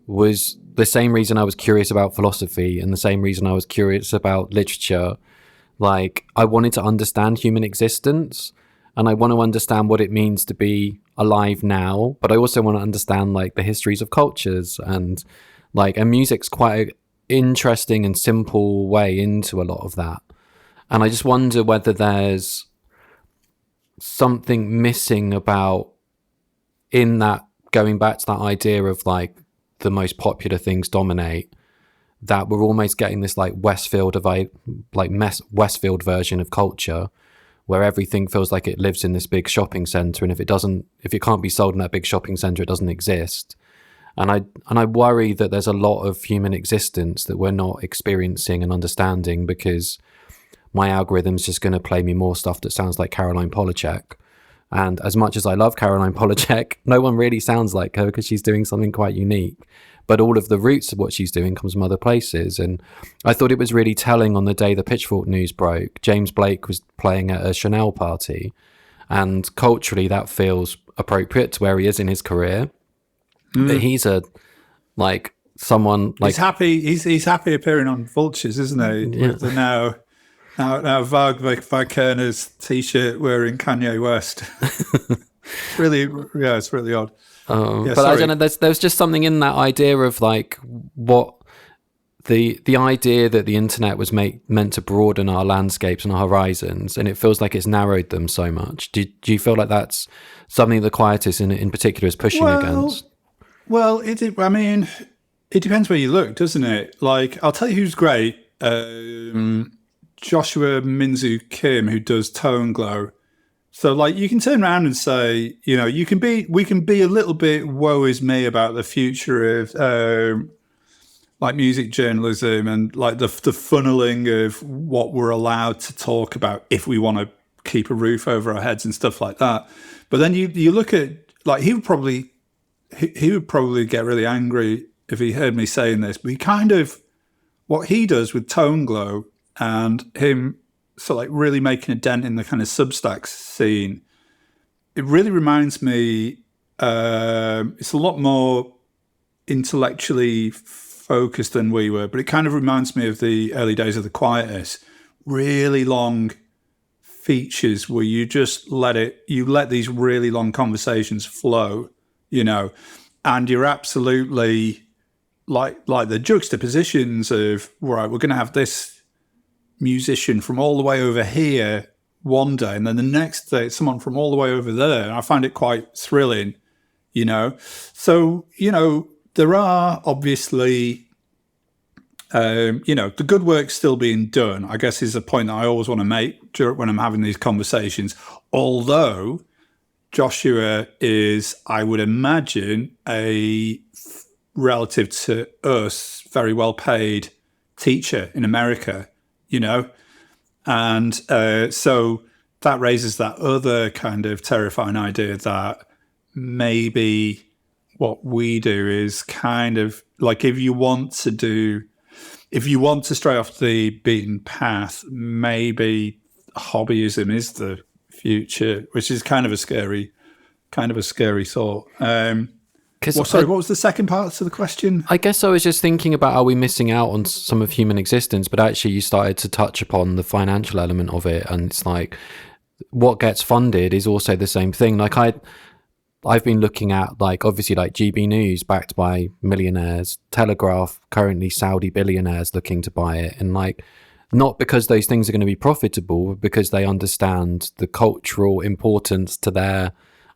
was the same reason I was curious about philosophy and the same reason I was curious about literature. Like, I wanted to understand human existence, and I want to understand what it means to be alive now, but I also want to understand like the histories of cultures, and music's quite an interesting and simple way into a lot of that. And I just wonder whether there's something missing about in that, going back to that idea of like the most popular things dominate, that we're almost getting this like Westfield version of culture where everything feels like it lives in this big shopping center, and if it can't be sold in that big shopping center, it doesn't exist. And I worry that there's a lot of human existence that we're not experiencing and understanding because my algorithm's just going to play me more stuff that sounds like Caroline Polachek. And as much as I love Caroline Polachek, no one really sounds like her because she's doing something quite unique. But all of the roots of what she's doing comes from other places. And I thought it was really telling on the day the Pitchfork news broke. James Blake was playing at a Chanel party. And culturally, that feels appropriate to where he is in his career. But he's someone like... He's happy appearing on Vultures, isn't he? Yeah. With the now Varg Vikernes t-shirt wearing Kanye West. it's really odd. But I don't know. There's just something in that idea of like what the idea that the internet was meant to broaden our landscapes and our horizons, and it feels like it's narrowed them so much. Do you feel like that's something the Quietus in particular is pushing against? Well, it depends where you look, doesn't it? Like, I'll tell you who's great. Joshua Minzu Kim, who does Tone Glow. So, like, you can turn around and say, we can be a little bit woe is me about the future of like music journalism and like the funneling of what we're allowed to talk about if we want to keep a roof over our heads and stuff like that. But then you look at, like, he would probably get really angry if he heard me saying this, but he kind of, what he does with Tone Glow and him sort of like really making a dent in the kind of Substack scene, it really reminds me, it's a lot more intellectually focused than we were, but it kind of reminds me of the early days of the Quietus. Really long features where you just let these really long conversations flow, and you're absolutely like the juxtapositions of, right, we're going to have this musician from all the way over here one day, and then the next day it's someone from all the way over there. And I find it quite thrilling, So, there are obviously, the good work's still being done, I guess, is a point that I always want to make when I'm having these conversations. Although Joshua is, I would imagine, a relative to us, very well paid teacher in America, and so that raises that other kind of terrifying idea that maybe what we do is kind of like, if you want to stray off the beaten path, maybe hobbyism is the future, which is kind of a scary thought. What was the second part to the question? I guess I was just thinking about, are we missing out on some of human existence? But actually you started to touch upon the financial element of it, and it's like what gets funded is also the same thing. Like I've been looking at, like, obviously, like GB News backed by millionaires, Telegraph, currently Saudi billionaires looking to buy it. And like, not because those things are going to be profitable, but because they understand the cultural importance to their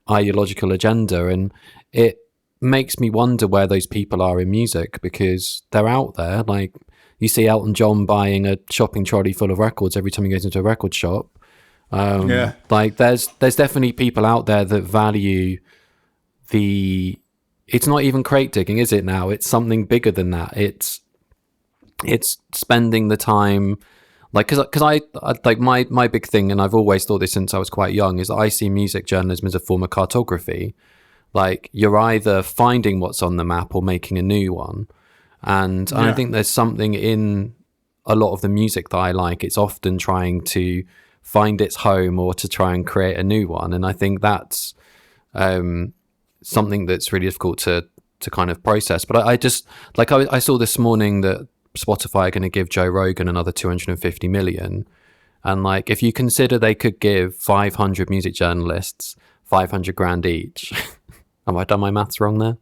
ideological agenda. And it makes me wonder where those people are in music, because they're out there. Like, you see Elton John buying a shopping trolley full of records every time he goes into a record shop. Like, there's definitely people out there that value it's not even crate digging, is it now? It's something bigger than that. It's spending the time, like, because I like my big thing, and I've always thought this since I was quite young, is that I see music journalism as a form of cartography. Like, you're either finding what's on the map or making a new one. And I think there's something in a lot of the music that I like. It's often trying to find its home or to try and create a new one. And I think that's something that's really difficult to kind of process. But I just, like, I saw this morning that Spotify are going to give Joe Rogan another 250 million. And like, if you consider they could give 500 music journalists 500 grand each, have I done my maths wrong there?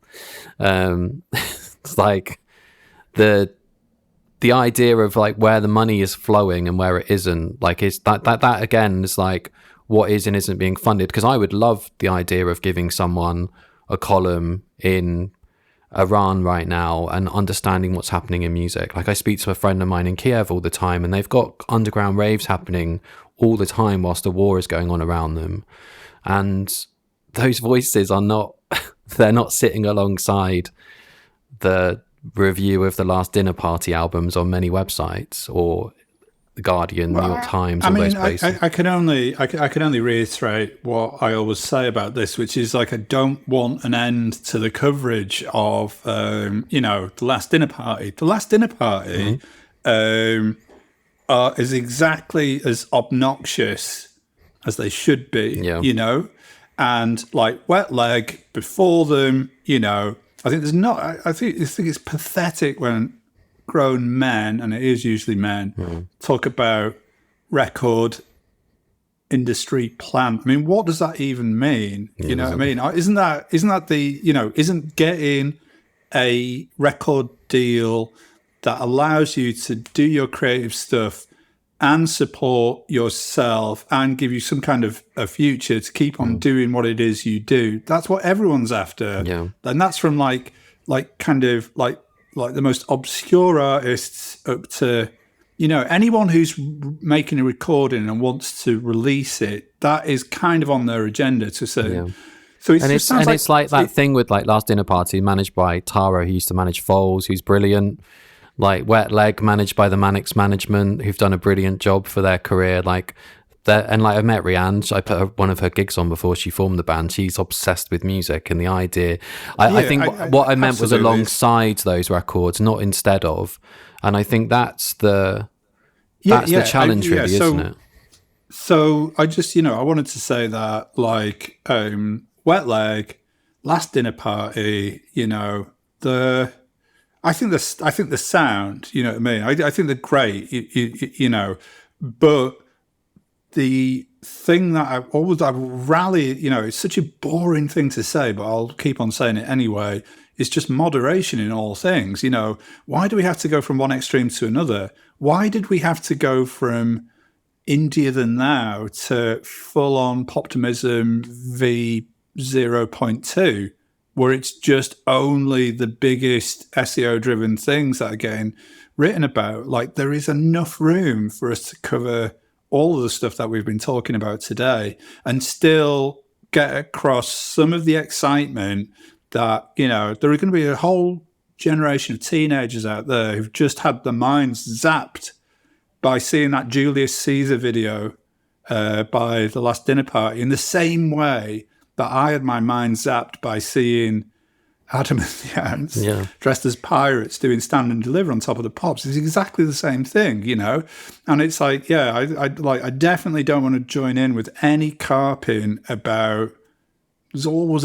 It's like the idea of like where the money is flowing and where it isn't, like, is that again is like what is and isn't being funded. Because I would love the idea of giving someone a column in Iran right now and understanding what's happening in music. Like, I speak to a friend of mine in Kiev all the time, and they've got underground raves happening all the time whilst the war is going on around them. And those voices are not, they're not sitting alongside the review of the last Dinner Party albums on many websites, or The Guardian, New York Times, all those places. I can only reiterate what I always say about this, which is, like, I don't want an end to the coverage of, The Last Dinner Party. The Last Dinner Party is exactly as obnoxious as they should be, and like Wet Leg before them, I think I think it's pathetic when grown men, and it is usually men, talk about record industry plant. I mean, what does that even mean? Yeah, you know what I mean? Isn't that the, isn't getting a record deal that allows you to do your creative stuff and support yourself and give you some kind of a future to keep on doing what it is you do? That's what everyone's after. Yeah. And that's from like the most obscure artists up to, anyone who's making a recording and wants to release it. That is kind of on their agenda to say. Yeah. So it's like that thing with like Last Dinner Party, managed by Taro, who used to manage Foles, who's brilliant. Like Wet Leg, managed by the Mannix Management, who've done a brilliant job for their career. And I've met Rianne. I put one of her gigs on before she formed the band. She's obsessed with music and the idea. I think what I meant was alongside those records, not instead of. And I think that's the challenge, really, isn't it? So I just, I wanted to say that, like, Wet Leg, Last Dinner Party, I think the sound, you know what I mean? I think they're great, but the thing that I rally, it's such a boring thing to say, but I'll keep on saying it anyway, is just moderation in all things. Why do we have to go from one extreme to another? Why did we have to go from India the Now to full-on Populism v 0.2, where it's just only the biggest SEO-driven things that are getting written about? Like, there is enough room for us to cover all of the stuff that we've been talking about today and still get across some of the excitement that, there are going to be a whole generation of teenagers out there who've just had their minds zapped by seeing that Julius Caesar video by The Last Dinner Party, in the same way that I had my mind zapped by seeing Adam and the Ants dressed as pirates doing Stand and Deliver on Top of the Pops. It's exactly the same thing, And it's like, I definitely don't want to join in with any carping about. There's always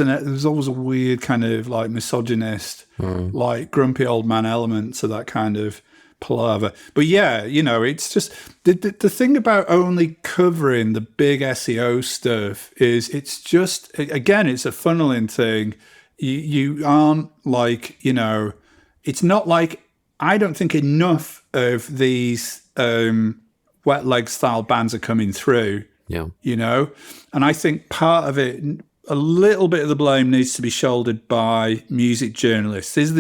a weird kind of like misogynist, like grumpy old man element to that kind of palaver. But it's just the thing about only covering the big SEO stuff is it's just, again, it's a funneling thing. You aren't like, it's not like, I don't think enough of these Wet Leg style bands are coming through. Yeah. And I think part of it, a little bit of the blame needs to be shouldered by music journalists. This is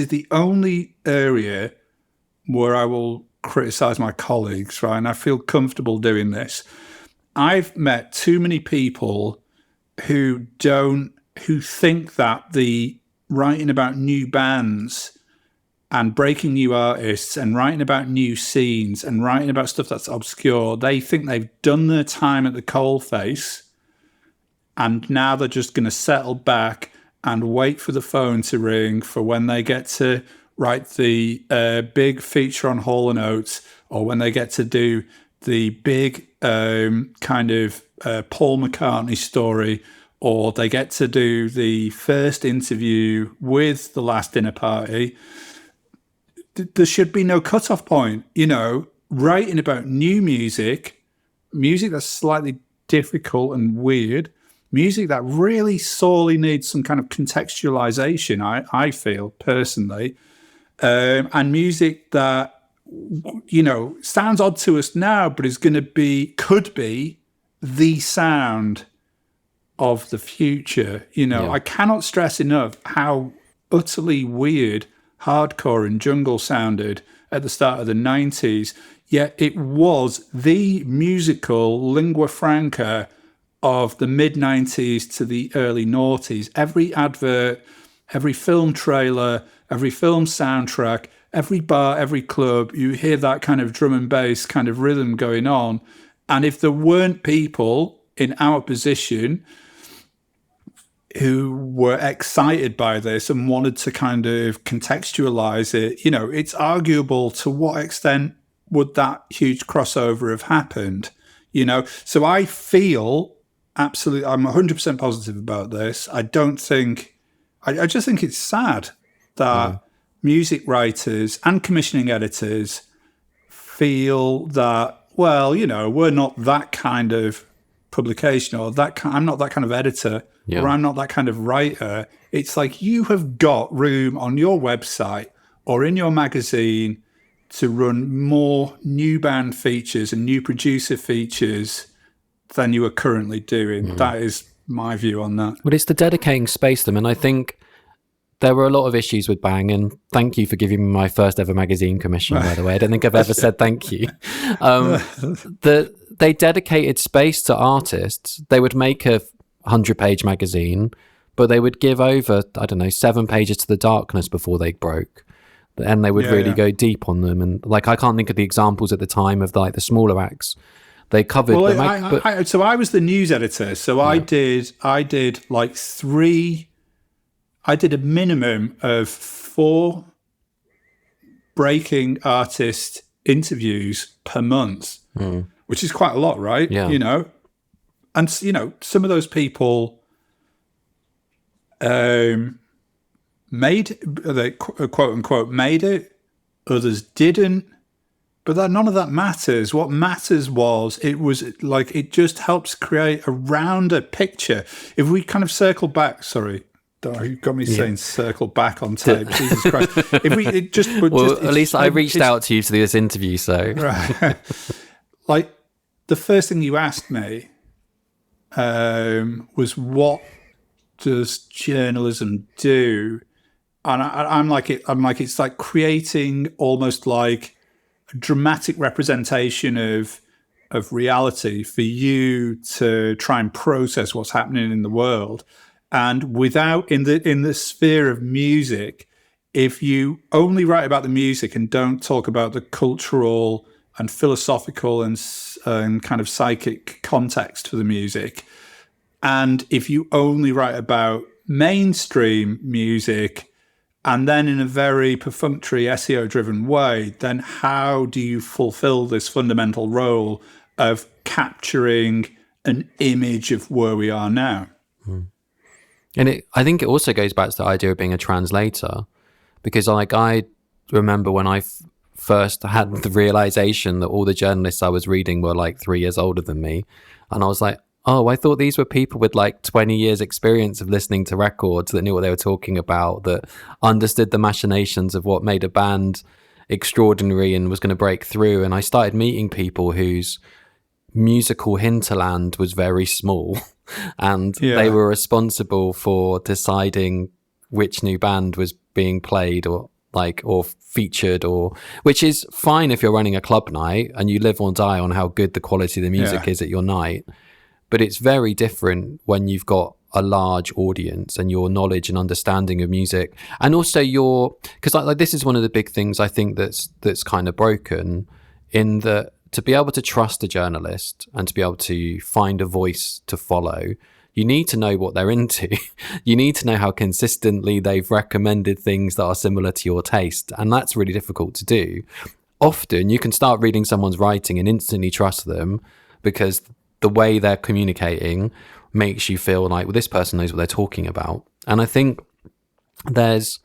the only area where I will criticize my colleagues, right? And I feel comfortable doing this. I've met too many people who think that the writing about new bands and breaking new artists and writing about new scenes and writing about stuff that's obscure, they think they've done their time at the coalface, and now they're just going to settle back and wait for the phone to ring for when they get to write the big feature on Hall & Oates, or when they get to do the big kind of Paul McCartney story, or they get to do the first interview with The Last Dinner Party. There should be no cutoff point, writing about new music that's slightly difficult and weird, music that really sorely needs some kind of contextualization, I feel personally, and music that, sounds odd to us now, but is could be the sound of the future. I cannot stress enough how utterly weird hardcore and jungle sounded at the start of the 90s, yet it was the musical lingua franca of the mid-90s to the early noughties. Every advert, every film trailer, every film soundtrack, every bar, every club, you hear that kind of drum and bass kind of rhythm going on. And if there weren't people in our position who were excited by this and wanted to kind of contextualize it, it's arguable to what extent would that huge crossover have happened, So I feel absolutely, I'm 100% positive about this. I just think it's sad that music writers and commissioning editors feel that, well, we're not that kind of publication, or I'm not that kind of editor, or I'm not that kind of writer. It's like, you have got room on your website or in your magazine to run more new band features and new producer features than you are currently doing. That is my view on that. But it's the dedicating space to them. And I think there were a lot of issues with Bang, and thank you for giving me my first ever magazine commission, by the way. I don't think I've ever said thank you. They dedicated space to artists. They would make a 100-page magazine, but they would give over, 7 pages to the darkness before they broke. And they would really go deep on them. And like, I can't think of the examples at the time of like the smaller acts. They covered them. So I was the news editor. So I did like I did a minimum of 4 breaking artist interviews per month, which is quite a lot, right? Yeah. And some of those people made, they quote unquote made it, others didn't, but none of that matters. What matters was, it just helps create a rounder picture. If we kind of circle back, sorry, you got me saying circle back on tape. Jesus Christ! At least I reached out to you to do this interview, so right. Like, the first thing you asked me was, what does journalism do? And I'm like, it's like creating almost like a dramatic representation of reality for you to try and process what's happening in the world. And without, in the sphere of music, if you only write about the music and don't talk about the cultural and philosophical and kind of psychic context for the music, and if you only write about mainstream music, and then in a very perfunctory SEO-driven way, then how do you fulfill this fundamental role of capturing an image of where we are now? And I think it also goes back to the idea of being a translator, because like, I remember when I first had the realization that all the journalists I was reading were like 3 years older than me, and I was like, oh, I thought these were people with like 20 years experience of listening to records, that knew what they were talking about, that understood the machinations of what made a band extraordinary and was going to break through. And I started meeting people whose musical hinterland was very small, and they were responsible for deciding which new band was being played or featured, or which is fine if you're running a club night and you live or die on how good the quality of the music is at your night. But it's very different when you've got a large audience and your knowledge and understanding of music, and also because like this is one of the big things I think that's kind of broken, in that to be able to trust a journalist and to be able to find a voice to follow, you need to know what they're into. You need to know how consistently they've recommended things that are similar to your taste, and that's really difficult to do. Often you can start reading someone's writing and instantly trust them, because the way they're communicating makes you feel like, well, this person knows what they're talking about. And I think there's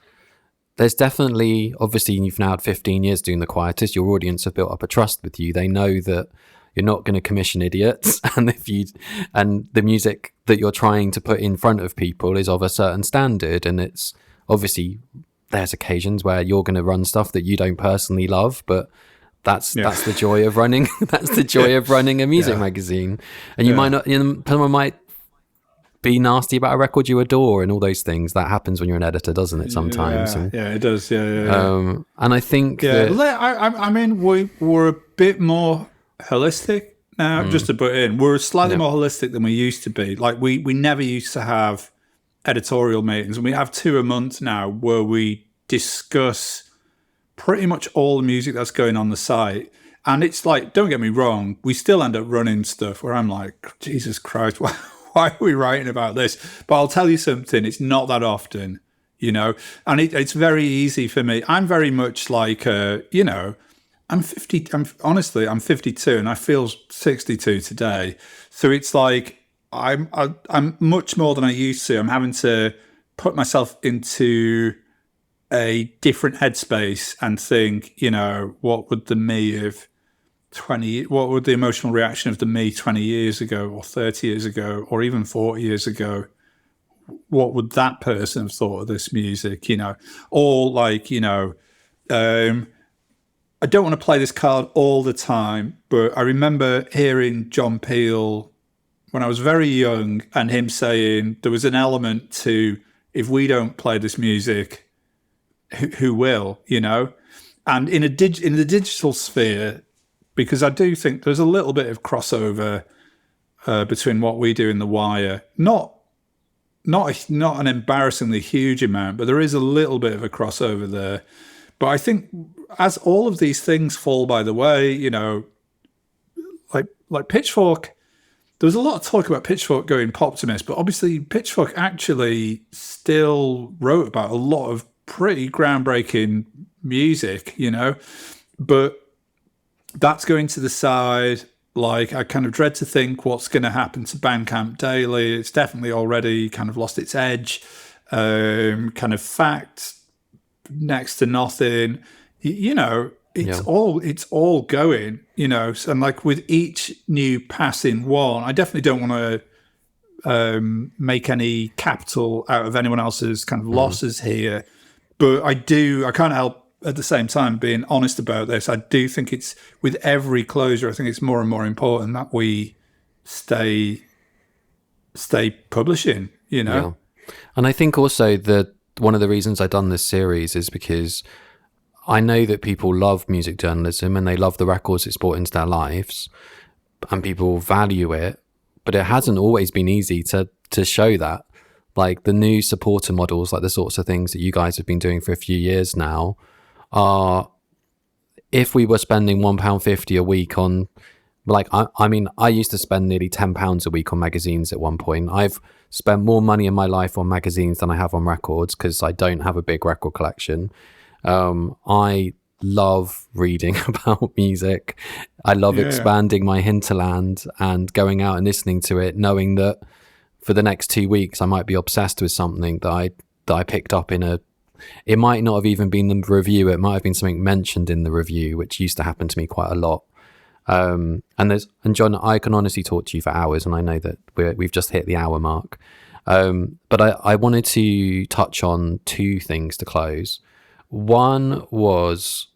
definitely, obviously, you've now had 15 years doing the Quietus, your audience have built up a trust with you. They know that you're not going to commission idiots, and the music that you're trying to put in front of people is of a certain standard. And it's obviously, there's occasions where you're going to run stuff that you don't personally love, but that's the joy of running. That's the joy of running a music magazine. And you might not, someone might be nasty about a record you adore and all those things. That happens when you're an editor, doesn't it? Sometimes. Yeah, it does. And I think I mean, we're a bit more holistic now. Just to put in, we're slightly more holistic than we used to be. Like we never used to have editorial meetings, and we have 2 a month now where we discuss pretty much all the music that's going on the site. And it's like, don't get me wrong, we still end up running stuff where I'm like, Jesus Christ, why are we writing about this? But I'll tell you something, it's not that often, and it's very easy for me. I'm very much like, I'm 50, I'm 52 and I feel 62 today. So it's like, I'm much more than I used to. I'm having to put myself into a different headspace and think, what would the me of what would the emotional reaction of the me 20 years ago or 30 years ago or even 40 years ago, what would that person have thought of this music, or like, I don't want to play this card all the time, but I remember hearing John Peel when I was very young and him saying there was an element to, if we don't play this music, who will, And in the digital sphere, because I do think there's a little bit of crossover between what we do in The Wire, not an embarrassingly huge amount, but there is a little bit of a crossover there. But I think as all of these things fall by the way, like Pitchfork, there was a lot of talk about Pitchfork going poptimist, but obviously Pitchfork actually still wrote about a lot of pretty groundbreaking music, but that's going to the side. Like, I kind of dread to think what's going to happen to Bandcamp Daily. It's definitely already kind of lost its edge. Kind of fact, next to nothing. It's all going, and like with each new passing one, I definitely don't want to make any capital out of anyone else's kind of losses here. But I can't help at the same time being honest about this. I do think it's, with every closure, I think it's more and more important that we stay publishing, Yeah. And I think also that one of the reasons I've done this series is because I know that people love music journalism and they love the records it's brought into their lives and people value it, but it hasn't always been easy to show that. Like the new supporter models, like the sorts of things that you guys have been doing for a few years now, are, if we were spending £1.50 a week on, like, I used to spend nearly £10 a week on magazines at one point. I've spent more money in my life on magazines than I have on records because I don't have a big record collection. I love reading about music. I love expanding my hinterland and going out and listening to it, knowing that for the next 2 weeks I might be obsessed with something that I picked up it might not have even been the review, it might have been something mentioned in the review, which used to happen to me quite a lot. And John, I can honestly talk to you for hours, and I know that we've just hit the hour mark. But I wanted to touch on two things to close. One was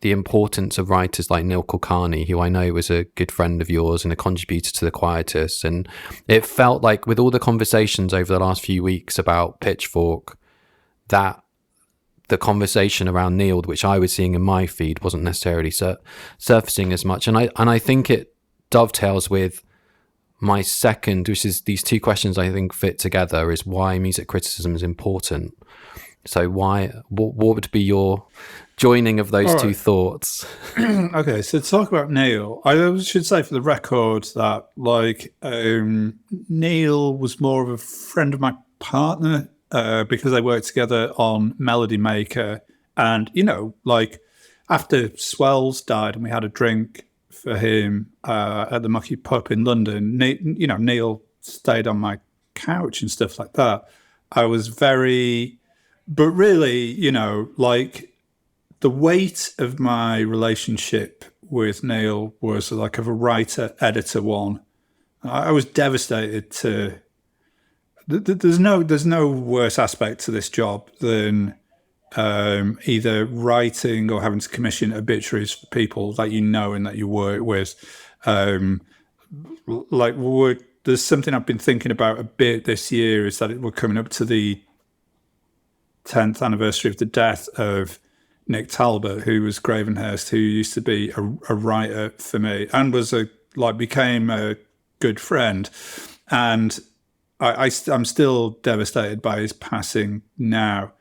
the importance of writers like Neil Kulkarni, who I know was a good friend of yours and a contributor to the Quietus. And it felt like with all the conversations over the last few weeks about Pitchfork, that the conversation around Neil, which I was seeing in my feed, wasn't necessarily surfacing as much. And I think it dovetails with my second, which is these two questions I think fit together, is why music criticism is important. So what would be your joining of those two thoughts? Okay, so to talk about Neil, I should say for the record that Neil was more of a friend of my partner because they worked together on Melody Maker. And, after Swells died and we had a drink for him at the Mucky Pup in London, Neil stayed on my couch and stuff like that. I was very... But really, the weight of my relationship with Neil was like of a writer-editor one. I was devastated to... There's no worse aspect to this job than either writing or having to commission obituaries for people that you know and that you work with. There's something I've been thinking about a bit this year, is that we're coming up to the 10th anniversary of the death of Nick Talbot, who was Gravenhurst, who used to be a writer for me and was became a good friend. And I'm still devastated by his passing now.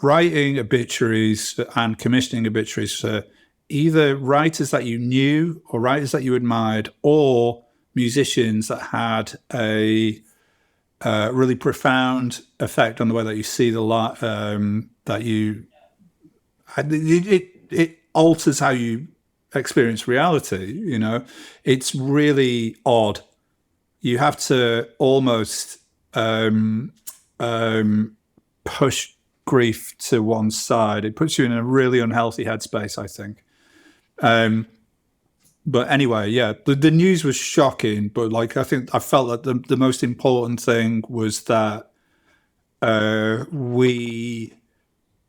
Writing obituaries and commissioning obituaries for either writers that you knew or writers that you admired or musicians that had a really profound effect on the way that you see the light, it alters how you experience reality. It's really odd. You have to almost push grief to one side. It puts you in a really unhealthy headspace, I think. But anyway, yeah, the news was shocking. But like, I felt that the most important thing was that we,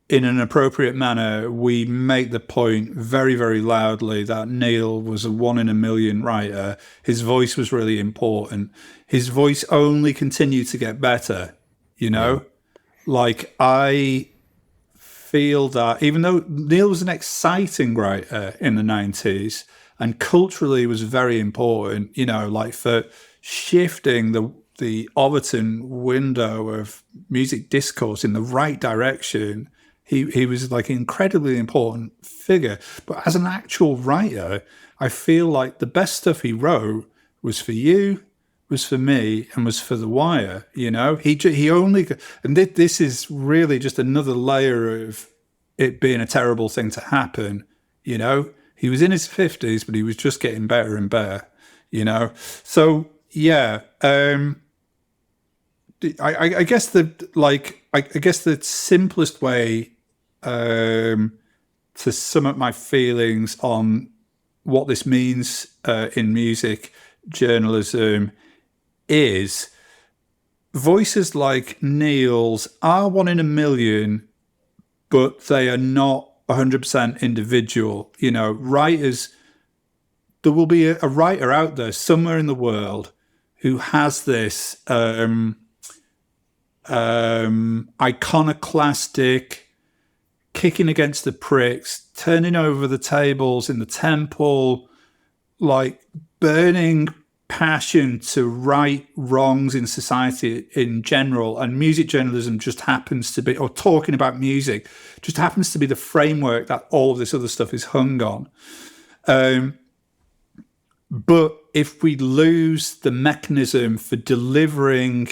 in an appropriate manner, we make the point very, very loudly that Neil was a 1 in a million writer. His voice was really important. His voice only continued to get better, you know? Yeah. Like, I feel that even though Neil was an exciting writer in the 90s and culturally was very important, you know, like for shifting the Overton window of music discourse in the right direction, he was like an incredibly important figure. But as an actual writer, I feel like the best stuff he wrote was for you, was for me, and was for The Wire. You know, he only, and this is really just another layer of it being a terrible thing to happen. You know, he was in his 50s, but he was just getting better and better. You know, so yeah. I guess the simplest way to sum up my feelings on what this means in music journalism is voices like Neil's are 1 in a million, but they are not 100% individual. You know, writers, there will be a writer out there somewhere in the world who has this iconoclastic, kicking against the pricks, turning over the tables in the temple, like burning passion to right wrongs in society in general. And music journalism just happens to be, or talking about music, just happens to be the framework that all of this other stuff is hung on. But if we lose the mechanism for delivering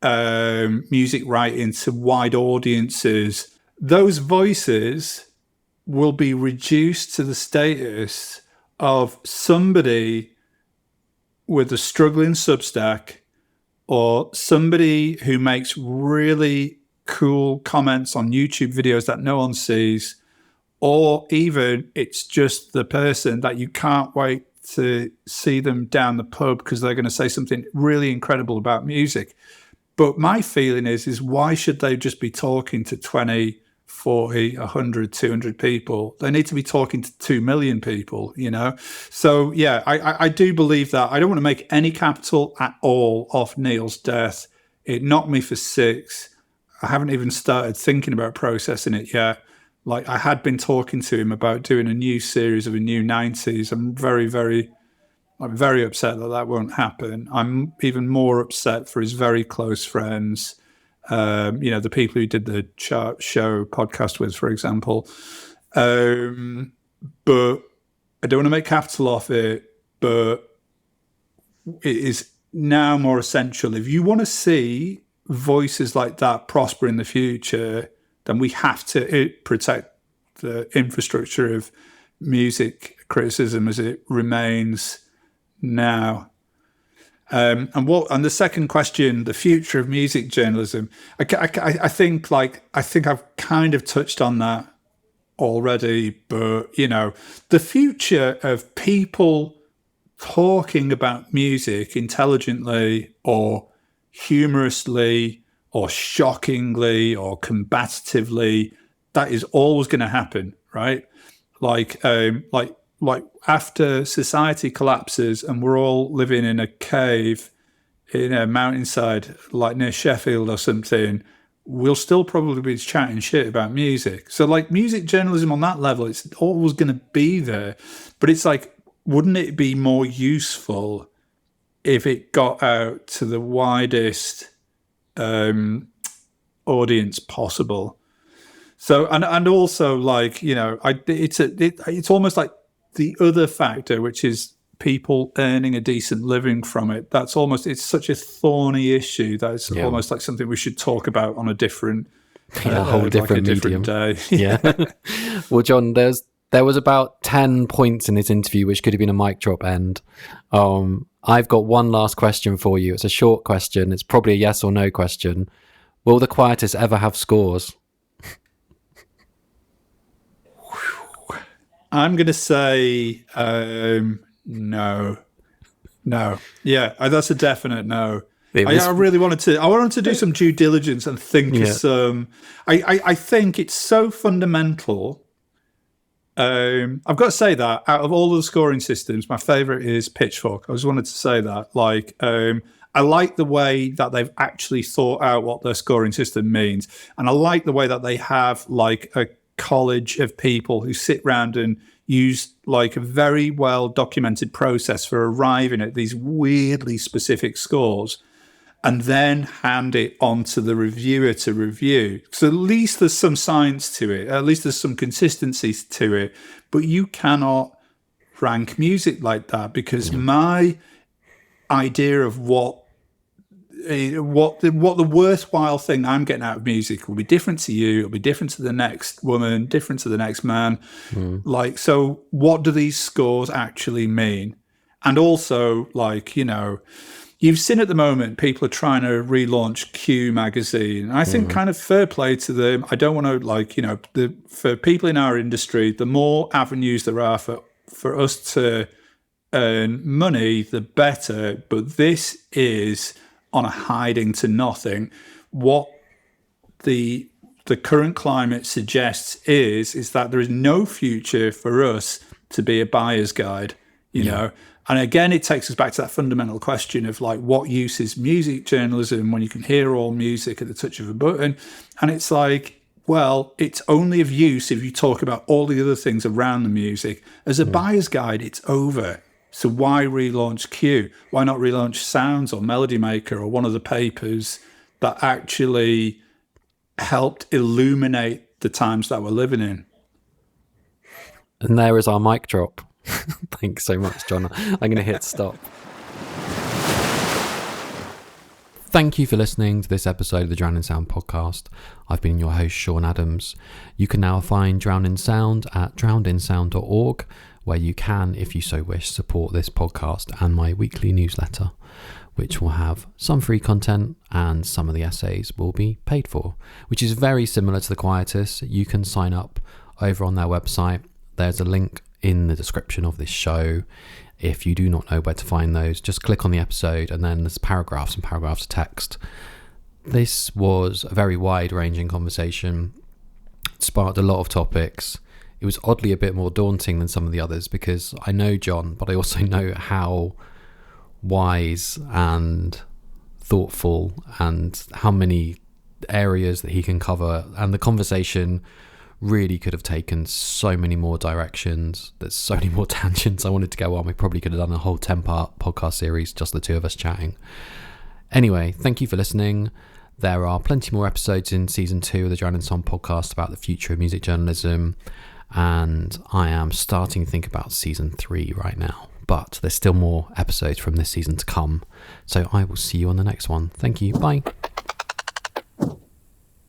music writing to wide audiences, those voices will be reduced to the status of somebody with a struggling Substack or somebody who makes really cool comments on YouTube videos that no one sees, or even it's just the person that you can't wait to see them down the pub because they're going to say something really incredible about music. But my feeling is why should they just be talking to 20, 40, 100, 200 people? They need to be talking to 2 million people, you know? So, yeah, I do believe that. I don't want to make any capital at all off Neil's death. It knocked me for 6. I haven't even started thinking about processing it yet. Like, I had been talking to him about doing a new series of a new 90s. I'm very upset that won't happen. I'm even more upset for his very close friends. You know, the people who did the chart show podcast with, for example. But I don't want to make capital off it, but it is now more essential. If you want to see voices like that prosper in the future, then we have to protect the infrastructure of music criticism as it remains now. And the second question, the future of music journalism, I think I've kind of touched on that already, but you know, the future of people talking about music intelligently or humorously or shockingly or combatively, that is always going to happen, right? Like after society collapses and we're all living in a cave in a mountainside, like near Sheffield or something, we'll still probably be chatting shit about music. So like music journalism on that level, it's always going to be there. But it's like, wouldn't it be more useful if it got out to the widest audience possible? So, and also like, you know, it's almost like the other factor, which is people earning a decent living from it. It's such a thorny issue that it's almost like something we should talk about on a different, a whole different medium. Day. Yeah. Well, John, there was about 10 points in this interview, which could have been a mic drop end. I've got one last question for you. It's a short question. It's probably a yes or no question. Will the Quietus ever have scores? I'm going to say No. Yeah, that's a definite no. Was, I really wanted to do some due diligence and think of some. I think it's so fundamental. I've got to say that out of all the scoring systems, my favorite is Pitchfork. I just wanted to say that. I like the way that they've actually thought out what their scoring system means, and I like the way that they have like a college of people who sit around and use like a very well documented process for arriving at these weirdly specific scores, and then hand it on to the reviewer to review. So at least there's some science to it, at least there's some consistency to it, but you cannot rank music like that, because my idea of what the worthwhile thing I'm getting out of music will be different to you, it'll be different to the next woman, different to the next man. So what do these scores actually mean? And also, you've seen at the moment people are trying to relaunch Q magazine. I think kind of fair play to them. I don't want to for people in our industry, the more avenues there are for us to earn money, the better. But this is on a hiding to nothing. What the current climate suggests is that there is no future for us to be a buyer's guide, you know. And again, it takes us back to that fundamental question of like, what use is music journalism when you can hear all music at the touch of a button? And it's like, well, it's only of use if you talk about all the other things around the music. As a buyer's guide, it's over. So why relaunch Q? Why not relaunch Sounds or Melody Maker or one of the papers that actually helped illuminate the times that we're living in? And there is our mic drop. Thanks so much, John. I'm going to hit stop. Thank you for listening to this episode of the Drown in Sound podcast. I've been your host, Sean Adams. You can now find Drown in Sound at drownedinsound.org, where you can, if you so wish, support this podcast and my weekly newsletter, which will have some free content and some of the essays will be paid for, which is very similar to the Quietus. You can sign up over on their website. There's a link in the description of this show. If you do not know where to find those, just click on the episode and then there's paragraphs and paragraphs of text. This was a very wide-ranging conversation. It sparked a lot of topics. It was oddly a bit more daunting than some of the others because I know John, but I also know how wise and thoughtful and how many areas that he can cover. And the conversation really could have taken so many more directions. There's so many more tangents I wanted to go on. We probably could have done a whole 10-part podcast series, just the two of us chatting. Anyway, thank you for listening. There are plenty more episodes in season 2 of the Drown in Sound podcast about the future of music journalism. And I am starting to think about season 3 right now. But there's still more episodes from this season to come. So I will see you on the next one. Thank you. Bye.